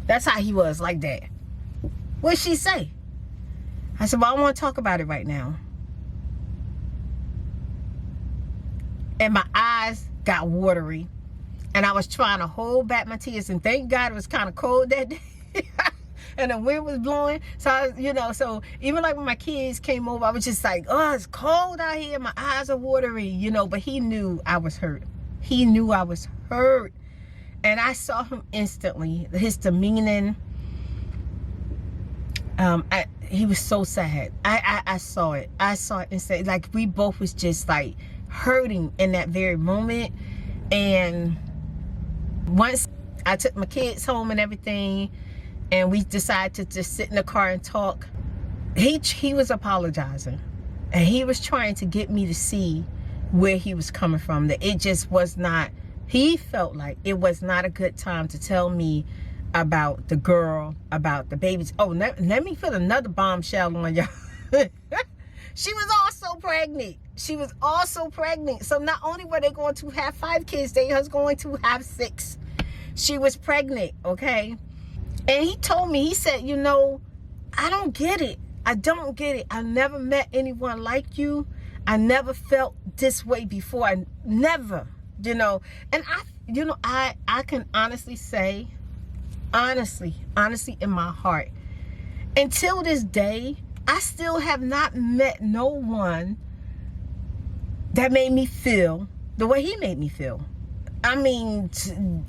That's how he was, like that. What'd she say? I said, well, I want to talk about it right now. And my eyes got watery. And I was trying to hold back my tears. And thank God it was kind of cold that day. And the wind was blowing. So, so even when my kids came over, I was just like, oh, it's cold out here. My eyes are watery, But he knew I was hurt. He knew I was hurt. And I saw him instantly. His demeanor. He was so sad. I saw it. I saw it instantly. We both was just hurting in that very moment. And once I took my kids home and everything, and we decided to just sit in the car and talk, he was apologizing, and he was trying to get me to see where he was coming from, that it just was not, he felt like it was not a good time to tell me about the girl, about the babies. Oh, let me put another bombshell on y'all. She was also pregnant. She was also pregnant. So not only were they going to have 5 kids, they was going to have 6. She was pregnant, okay? And he told me, he said, you know, I don't get it. I don't get it. I never met anyone like you. I never felt this way before. I never, you know. And I can honestly say, honestly in my heart, until this day, I still have not met no one that made me feel the way he made me feel. I mean,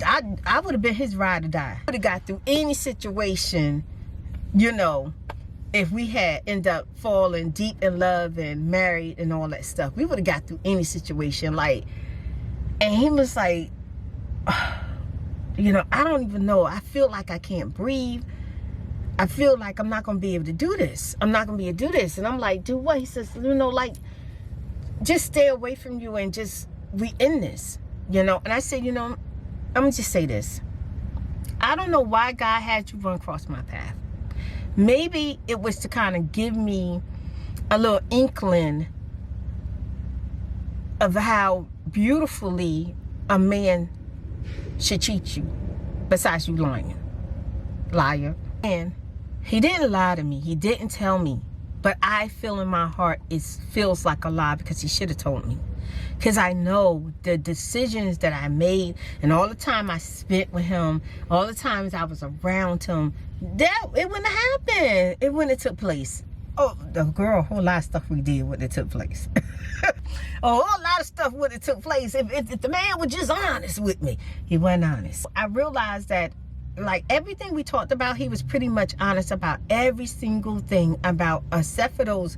I would have been his ride or die. I would have got through any situation, you know, if we had ended up falling deep in love and married and all that stuff. We would have got through any situation. Like, and he was like, you know, I don't even know. I feel like I can't breathe. I feel like I'm not going to be able to do this. I'm not going to be able to do this. And I'm like, do what? He says, you know, like, just stay away from you and just, we end this, you know. And I said, you know, I'm going to just say this. I don't know why God had you run across my path. Maybe it was to kind of give me a little inkling of how beautifully a man should treat you, besides you lying. Liar. And he didn't lie to me. He didn't tell me. But I feel in my heart it feels like a lie, because he should have told me. Because I know the decisions that I made and all the time I spent with him, all the times I was around him, that it wouldn't have happened. It wouldn't have took place. Oh, the girl, a whole lot of stuff we did wouldn't have took place. A whole lot of stuff wouldn't have took place if the man was just honest with me. He wasn't honest. I realized that, like, everything we talked about, he was pretty much honest about every single thing about, except for those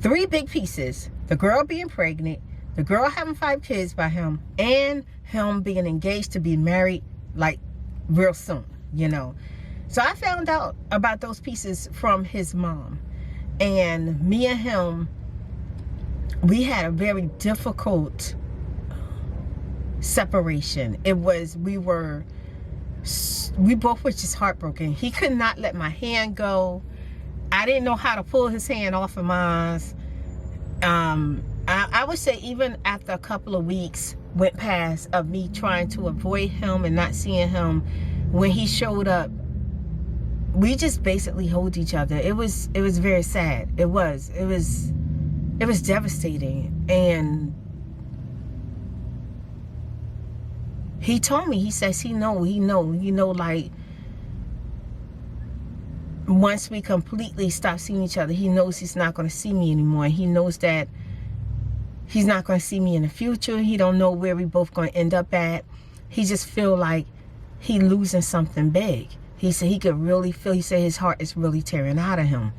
3 big pieces: the girl being pregnant, the girl having 5 kids by him, and him being engaged to be married, like, real soon, you know. So I found out about those pieces from his mom. And me and him, we had a very difficult separation. We both were just heartbroken. He could not let my hand go. I didn't know how to pull his hand off of mine. I would say even after a couple of weeks went past of me trying to avoid him and not seeing him, when he showed up, we just basically hold each other. It was very sad. It was devastating. And he told me, he says he know, like, once we completely stop seeing each other, he knows he's not going to see me anymore. He knows that he's not going to see me in the future. He don't know where we both going to end up at. He just feel like he losing something big. He said he could really feel, he said his heart is really tearing out of him.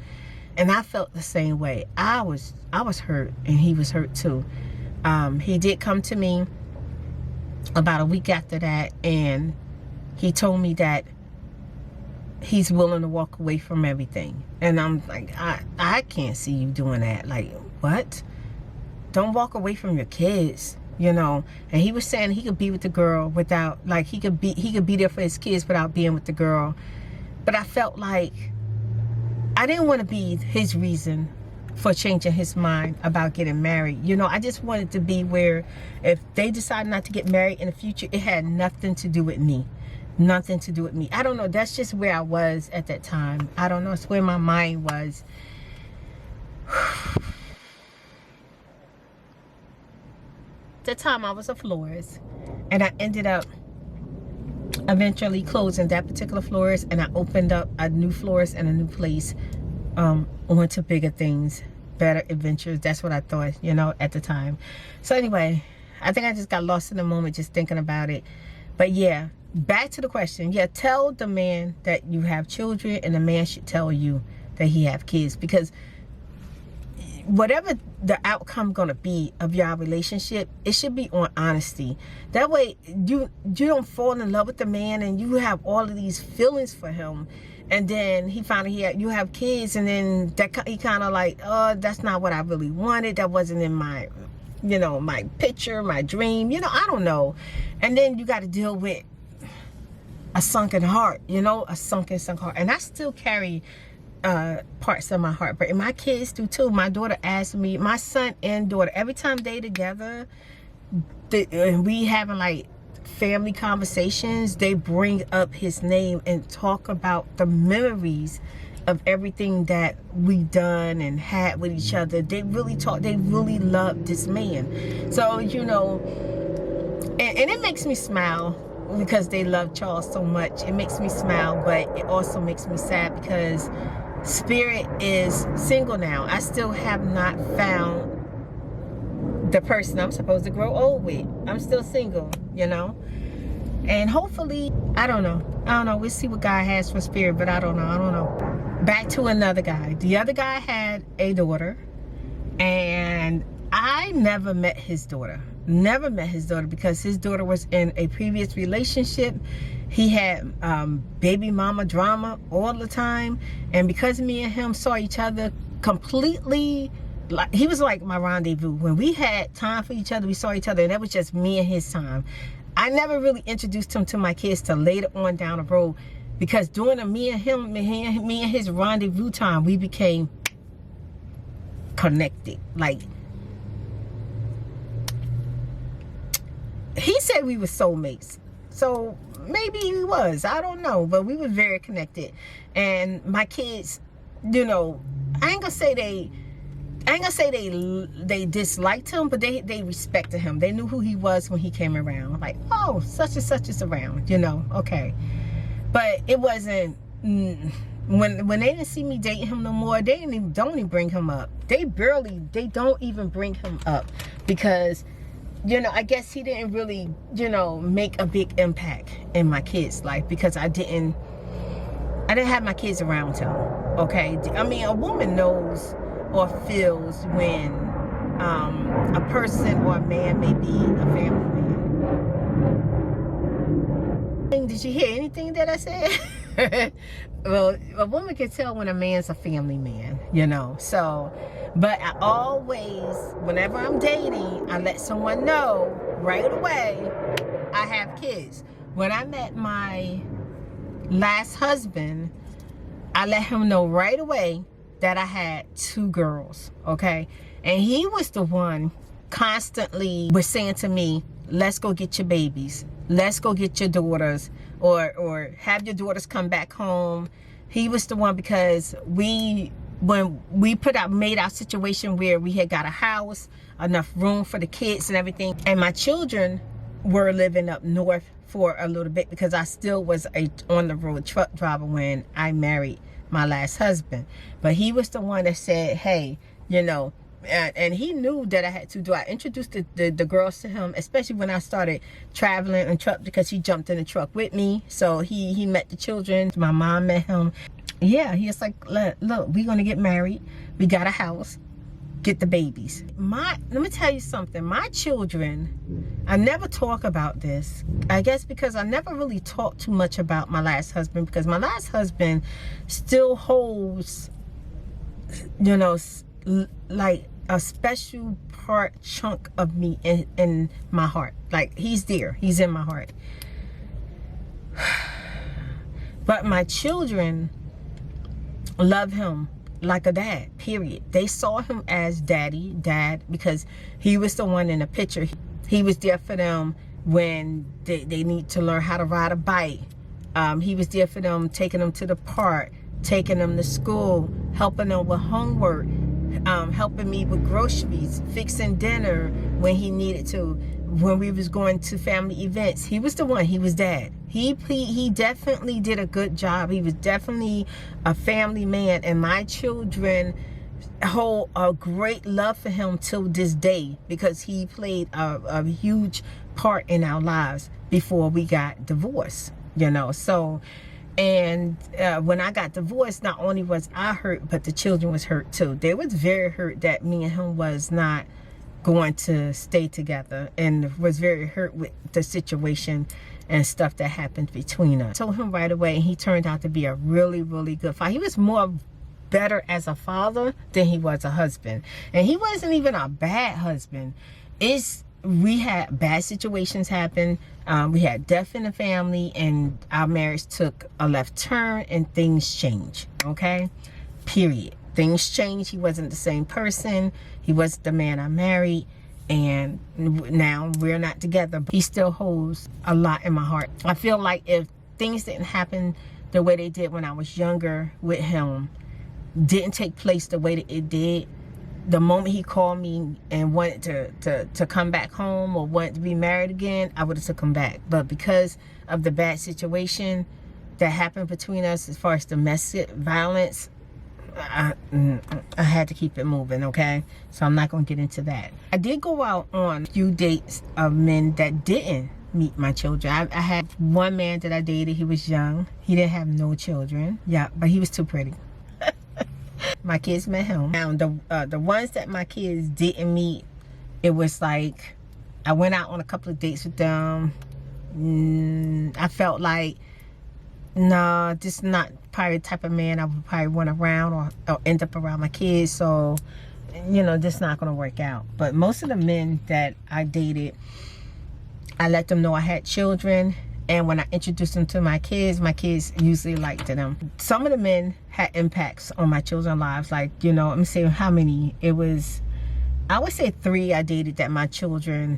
And I felt the same way. I was hurt, and he was hurt too. He did come to me about a week after that, and he told me that he's willing to walk away from everything. And I'm like, I can't see you doing that. Like, what? Don't walk away from your kids, you know. And he was saying he could be with the girl without, like, he could be there for his kids without being with the girl. But I felt like I didn't want to be his reason for changing his mind about getting married. You know, I just wanted to be where if they decide not to get married in the future, it had nothing to do with me. Nothing to do with me. I don't know. That's just where I was at that time. I don't know. It's where my mind was. At the time, I was a florist, and I ended up eventually closing that particular florist, and I opened up a new florist and a new place, on to bigger things, better adventures. That's what I thought, you know, at the time. So anyway, I think I just got lost in the moment just thinking about it. But yeah, back to the question. Yeah, tell the man that you have children, and the man should tell you that he have kids, because whatever the outcome gonna be of your relationship, it should be on honesty. That way you don't fall in love with the man and you have all of these feelings for him, and then he finally you have kids, and then that he kind of like, oh, that's not what I really wanted. That wasn't in my, you know, my picture, my dream, you know, I don't know. And then you got to deal with a sunken heart, you know, a sunken heart. And I still carry parts of my heart, but my kids do too. My daughter asked me, my son and daughter, every time they together, and we having like family conversations, they bring up his name and talk about the memories of everything that we done and had with each other. They really talk, they really love this man. So, you know, and it makes me smile because they love Charles so much. It makes me smile, but it also makes me sad because Spirit is single now. I still have not found the person I'm supposed to grow old with. I'm still single, you know. And hopefully, I don't know. We'll see what God has for Spirit, but I don't know. Back to another guy. The other guy had a daughter, and I never met his daughter. Never met his daughter because his daughter was in a previous relationship. He had baby mama drama all the time, and because me and him saw each other completely, like he was like my rendezvous. When we had time for each other, we saw each other, and that was just me and his time. I never really introduced him to my kids till later on down the road, because during the me and his rendezvous time, we became connected. Like, he said we were soulmates, so maybe he was, I don't know, but we were very connected. And my kids, you know, I ain't gonna say they disliked him, but they respected him. They knew who he was when he came around. Like, oh, such and such is around, you know, okay. But it wasn't, when they didn't see me dating him no more, they don't even bring him up. They don't even bring him up because, you know, I guess he didn't really, you know, make a big impact in my kids' life because I didn't have my kids around him, okay? I mean, a woman knows or feels when a person or a man may be a family man. Did you hear anything that I said? Well, a woman can tell when a man's a family man, you know. So, but I always, whenever I'm dating, I let someone know right away I have kids. When I met my last husband, I let him know right away that I had 2 girls, okay? And he was the one constantly was saying to me, let's go get your babies. Let's go get your daughters, or have your daughters come back home. He was the one, because when we made our situation where we had got a house, enough room for the kids and everything, and my children were living up north for a little bit because I still was a on the road truck driver when I married my last husband. But he was the one that said, hey, you know, and he knew that I had to do. I introduced the girls to him, especially when I started traveling in truck, because he jumped in the truck with me. So he met the children. My mom met him. Yeah, he was like, look, we're gonna get married. We got a house. Get the babies. Let me tell you something. My children, I never talk about this. I guess because I never really talked too much about my last husband, because my last husband still holds, you know, like a special chunk of me in my heart. Like, he's there. He's in my heart. But my children love him like a dad, period. They saw him as dad, because he was the one in the picture. He was there for them when they need to learn how to ride a bike. He was there for them, taking them to the park, taking them to school, helping them with homework, helping me with groceries, fixing dinner when he needed to, when we was going to family events. He was the one. He was dad. He definitely did a good job. He was definitely a family man, and my children hold a great love for him till this day, because he played a huge part in our lives before we got divorced, you know. So, and when I got divorced, not only was I hurt, but the children was hurt too. They was very hurt that me and him was not going to stay together, and was very hurt with the situation and stuff that happened between us. I told him right away, and he turned out to be a really, really good father. He was more better as a father than he was a husband, and he wasn't even a bad husband. It's we had bad situations happen. We had death in the family, and our marriage took a left turn, and things changed. Okay, period. Things changed. He wasn't the same person. He wasn't the man I married, and now we're not together. But he still holds a lot in my heart. I feel like if things didn't happen the way they did when I was younger with him, didn't take place the way that it did, the moment he called me and wanted to come back home or wanted to be married again, I would have took him back. But because of the bad situation that happened between us as far as domestic violence, I had to keep it moving, okay? So I'm not going to get into that. I did go out on a few dates of men that didn't meet my children. I had one man that I dated. He was young. He didn't have no children. Yeah, but he was too pretty. My kids met him. Now, the ones that my kids didn't meet, it was like, I went out on a couple of dates with them. I felt like, nah, this is not probably the type of man I would probably want around or end up around my kids. So, you know, this is not going to work out. But most of the men that I dated, I let them know I had children. And when I introduced them to my kids usually liked them. Some of the men had impacts on my children's lives. Like, you know, let me say how many. It was, I would say 3 I dated that my children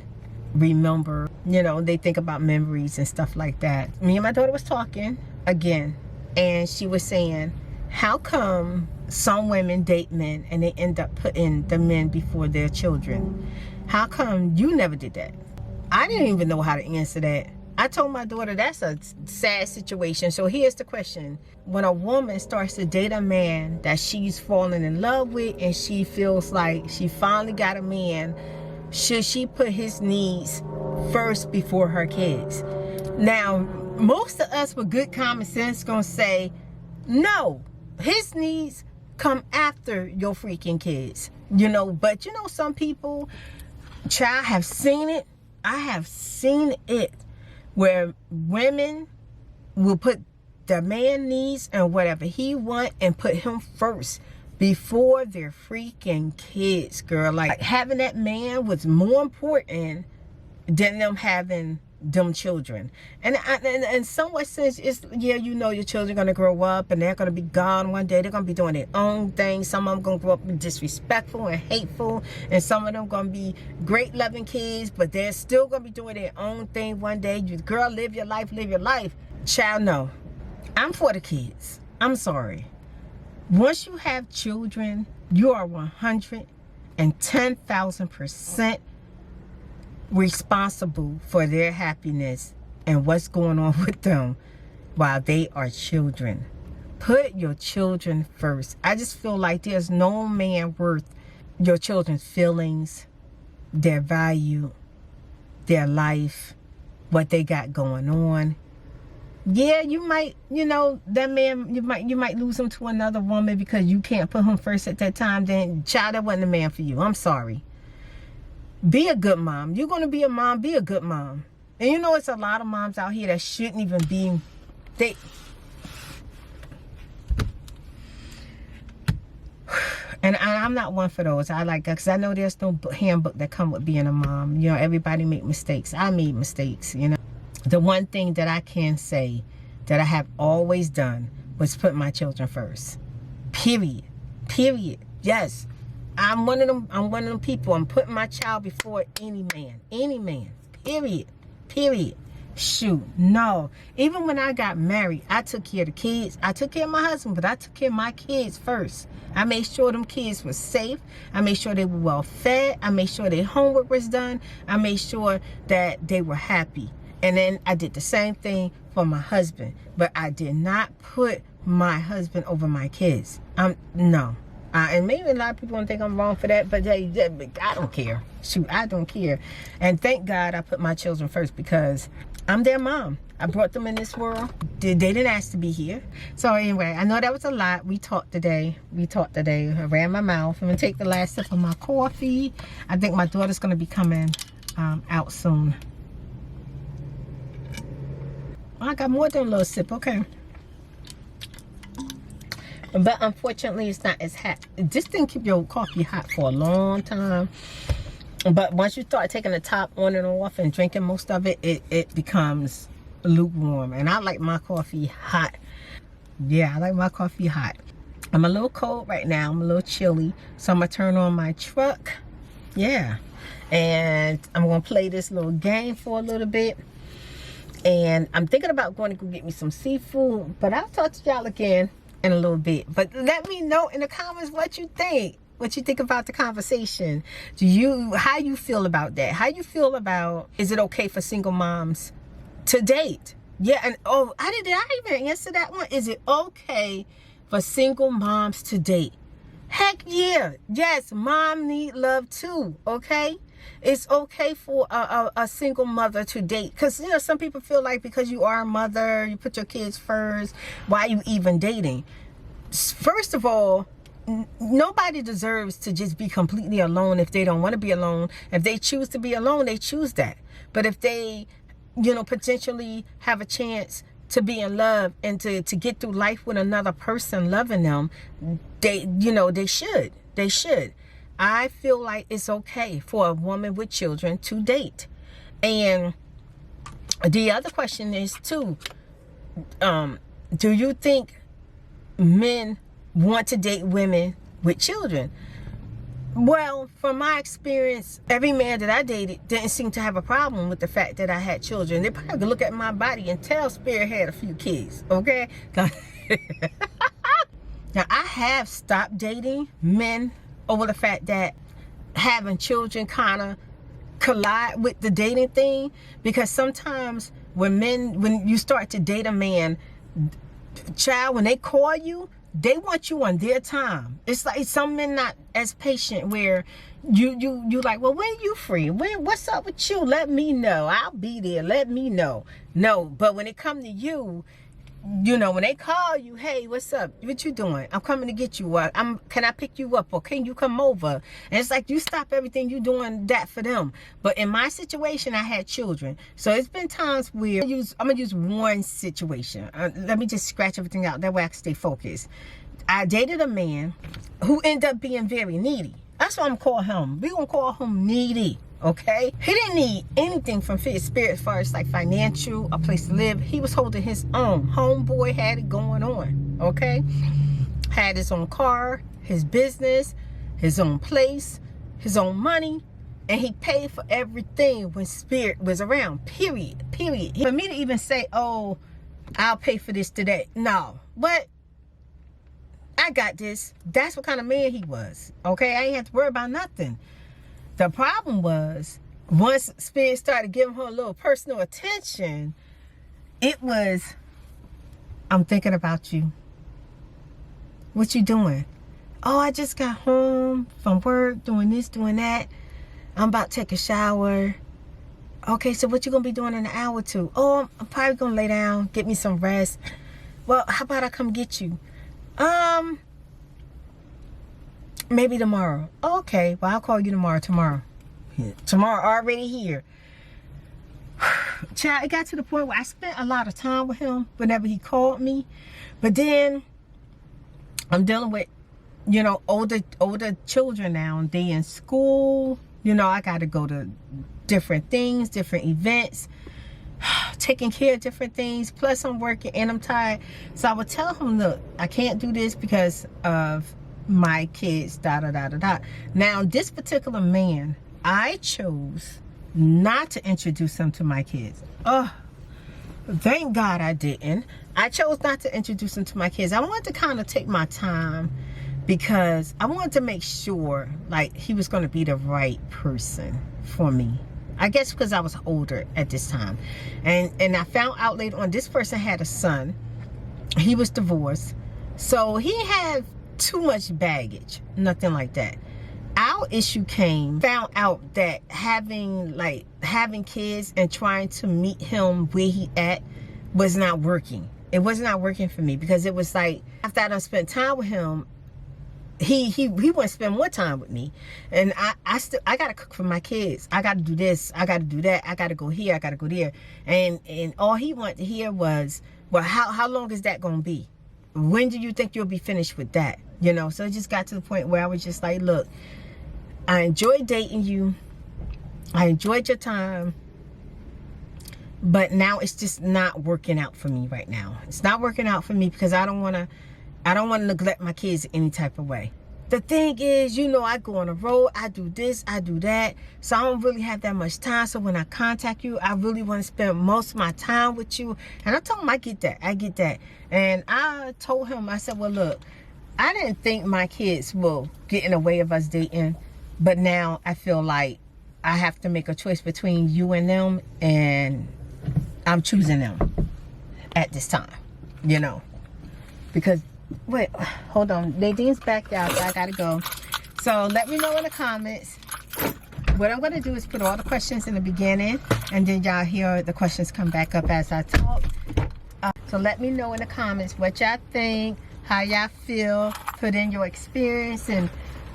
remember. You know, they think about memories and stuff like that. Me and my daughter was talking again, and she was saying, how come some women date men and they end up putting the men before their children? How come you never did that? I didn't even know how to answer that. I told my daughter that's a sad situation. So here's the question. When a woman starts to date a man that she's falling in love with and she feels like she finally got a man, should she put his needs first before her kids? Now, most of us with good common sense gonna say, no, his needs come after your freaking kids. You know, but you know, some people, child, have seen it. I have seen it where women will put the man needs and whatever he want and put him first before their freaking kids, girl. Like having that man was more important than them having them children. And in somewhat sense, it's, yeah, you know, your children are going to grow up and they're going to be gone one day. They're going to be doing their own thing. Some of them going to grow up and disrespectful and hateful, and some of them going to be great loving kids, but they're still going to be doing their own thing one day. You, girl, live your life, live your life. Child, no. I'm for the kids. I'm sorry. Once you have children, you are 110,000% responsible for their happiness and what's going on with them while they are children. Put your children first. I just feel like there's no man worth your children's feelings, their value, their life, what they got going on. Yeah, you might, you know, that man, you might lose him to another woman because you can't put him first at that time. Then, child, that wasn't the man for you. I'm sorry. Be a good mom. You're going to be a mom. Be a good mom. And you know, it's a lot of moms out here that shouldn't even be. And I'm not one for those. I like that because I know there's no handbook that come with being a mom. You know, everybody make mistakes. I made mistakes, you know. The one thing that I can say that I have always done was put my children first. Period. Period. Yes. I'm one of them people. I'm putting my child before any man. Any man. Period. Period. Shoot. No. Even when I got married, I took care of the kids. I took care of my husband, but I took care of my kids first. I made sure them kids were safe. I made sure they were well fed. I made sure their homework was done. I made sure that they were happy. And then I did the same thing for my husband. But I did not put my husband over my kids. No. And maybe a lot of people don't think I'm wrong for that, but I don't care. Shoot, I don't care. And thank God I put my children first because I'm their mom. I brought them in this world. They didn't ask to be here. So anyway, I know that was a lot. We talked today. I ran my mouth. I'm going to take the last sip of my coffee. I think my daughter's going to be coming out soon. I got more than a little sip. Okay. But unfortunately, it's not as hot. This thing keep your coffee hot for a long time. But once you start taking the top on and off and drinking most of it, it becomes lukewarm. And I like my coffee hot. Yeah, I like my coffee hot. I'm a little cold right now. I'm a little chilly. So I'm going to turn on my truck. Yeah. And I'm going to play this little game for a little bit. And I'm thinking about going to go get me some seafood. But I'll talk to y'all again in a little bit. But let me know in the comments what you think. What you think about the conversation. How you feel about that? How you feel about, is it okay for single moms to date? Yeah, and oh, did I even answer that one? Is it okay for single moms to date? Heck yeah. Yes, mom need love too, okay? It's okay for a single mother to date. Because, you know, some people feel like because you are a mother, you put your kids first, why are you even dating? First of all, nobody deserves to just be completely alone if they don't want to be alone. If they choose to be alone, they choose that. But if they, you know, potentially have a chance to be in love and to get through life with another person loving them, they, you know, they should. They should. I feel like it's okay for a woman with children to date. And the other question is too, do you think men want to date women with children? Well, from my experience, every man that I dated didn't seem to have a problem with the fact that I had children. They probably could look at my body and tell Spirit had a few kids, okay? Now, I have stopped dating men over the fact that having children kind of collide with the dating thing, because sometimes when you start to date a man, child, when they call you, they want you on their time. It's like some men not as patient, where you like, well, when you free? What's up with you? Let me know. I'll be there. Let me know. No, but when it come to you, you know, when they call you, hey, what's up? What you doing? I'm coming to get you. Can I pick you up, or can you come over? And it's like you stop everything you doing that for them. But in my situation, I had children, so it's been times where I'm gonna use one situation. Let me just scratch everything out. That way I can stay focused. I dated a man who ended up being very needy. That's what I'm gonna call him. We gonna call him needy. Okay, he didn't need anything from Spirit as far as like financial, a place to live. He was holding his own. Homeboy had it going on. Okay, had his own car, his business, his own place, his own money, and he paid for everything when Spirit was around. Period. For me to even say, oh, I'll pay for this today, no. But I got this. That's what kind of man he was. Okay, I ain't have to worry about nothing. The problem was, once Spirit started giving her a little personal attention, it was, I'm thinking about you. What you doing? Oh, I just got home from work, doing this, doing that. I'm about to take a shower. Okay, so what you gonna be doing in an hour or two? Oh, I'm probably gonna lay down, get me some rest. Well, how about I come get you? Maybe tomorrow. Okay, well, I'll call you tomorrow. Tomorrow already here. Child, it got to the point where I spent a lot of time with him whenever he called me. But then I'm dealing with, you know, older children now, and they in school. You know, I got to go to different things, different events, taking care of different things. Plus I'm working and I'm tired. So I would tell him, look, I can't do this because of my kids, Now, this particular man, I chose not to introduce him to my kids. Oh, thank God I didn't. I chose not to introduce him to my kids. I wanted to kind of take my time, because I wanted to make sure like he was going to be the right person for me. I guess because I was older at this time. And I found out later on, this person had a son. He was divorced. So he had too much baggage, nothing like that. Our issue found out that having kids and trying to meet him where he at was not working. It was not working for me, because it was like, after I done spent time with him, he want to spend more time with me, and I gotta cook for my kids. I gotta do this, I gotta do that, I gotta go here, I gotta go there, and all he wanted to hear was, well, how long is that gonna be? When do you think you'll be finished with that? You know, so it just got to the point where I was just like, look, I enjoy dating you. I enjoyed your time, but now it's just not working out for me right now. It's not working out for me because I don't want to neglect my kids any type of way. The thing is, you know, I go on the road, I do this, I do that, so I don't really have that much time. So when I contact you, I really want to spend most of my time with you. And I told him I get that. And I told him, I said, well, look, I didn't think my kids will get in the way of us dating, but now I feel like I have to make a choice between you and them, and I'm choosing them at this time, you know, because wait, hold on, Nadine's backed out, so I gotta go. So let me know in the comments. What I'm gonna do is put all the questions in the beginning, and then y'all hear the questions come back up as I talk. So let me know in the comments what y'all think, how y'all feel, put in your experience, and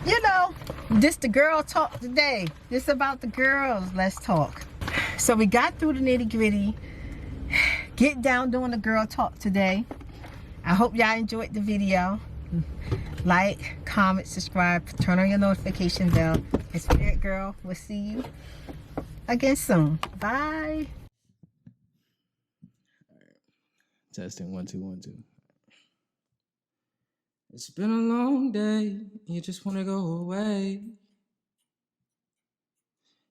you know, this the girl talk today. This about the girls, let's talk. So we got through the nitty-gritty. Get down doing the girl talk today. I hope y'all enjoyed the video. Like, comment, subscribe, turn on your notification bell. It's Spirit Girl. We'll see you again soon. Bye. Testing 1 2 1 2. It's been a long day. You just wanna go away.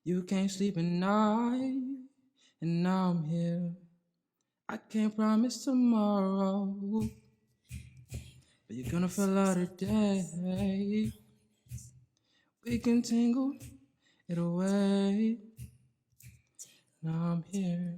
You can't sleep at night, and now I'm here. I can't promise tomorrow, but you're gonna feel out today. We can tangle it away. Now I'm here.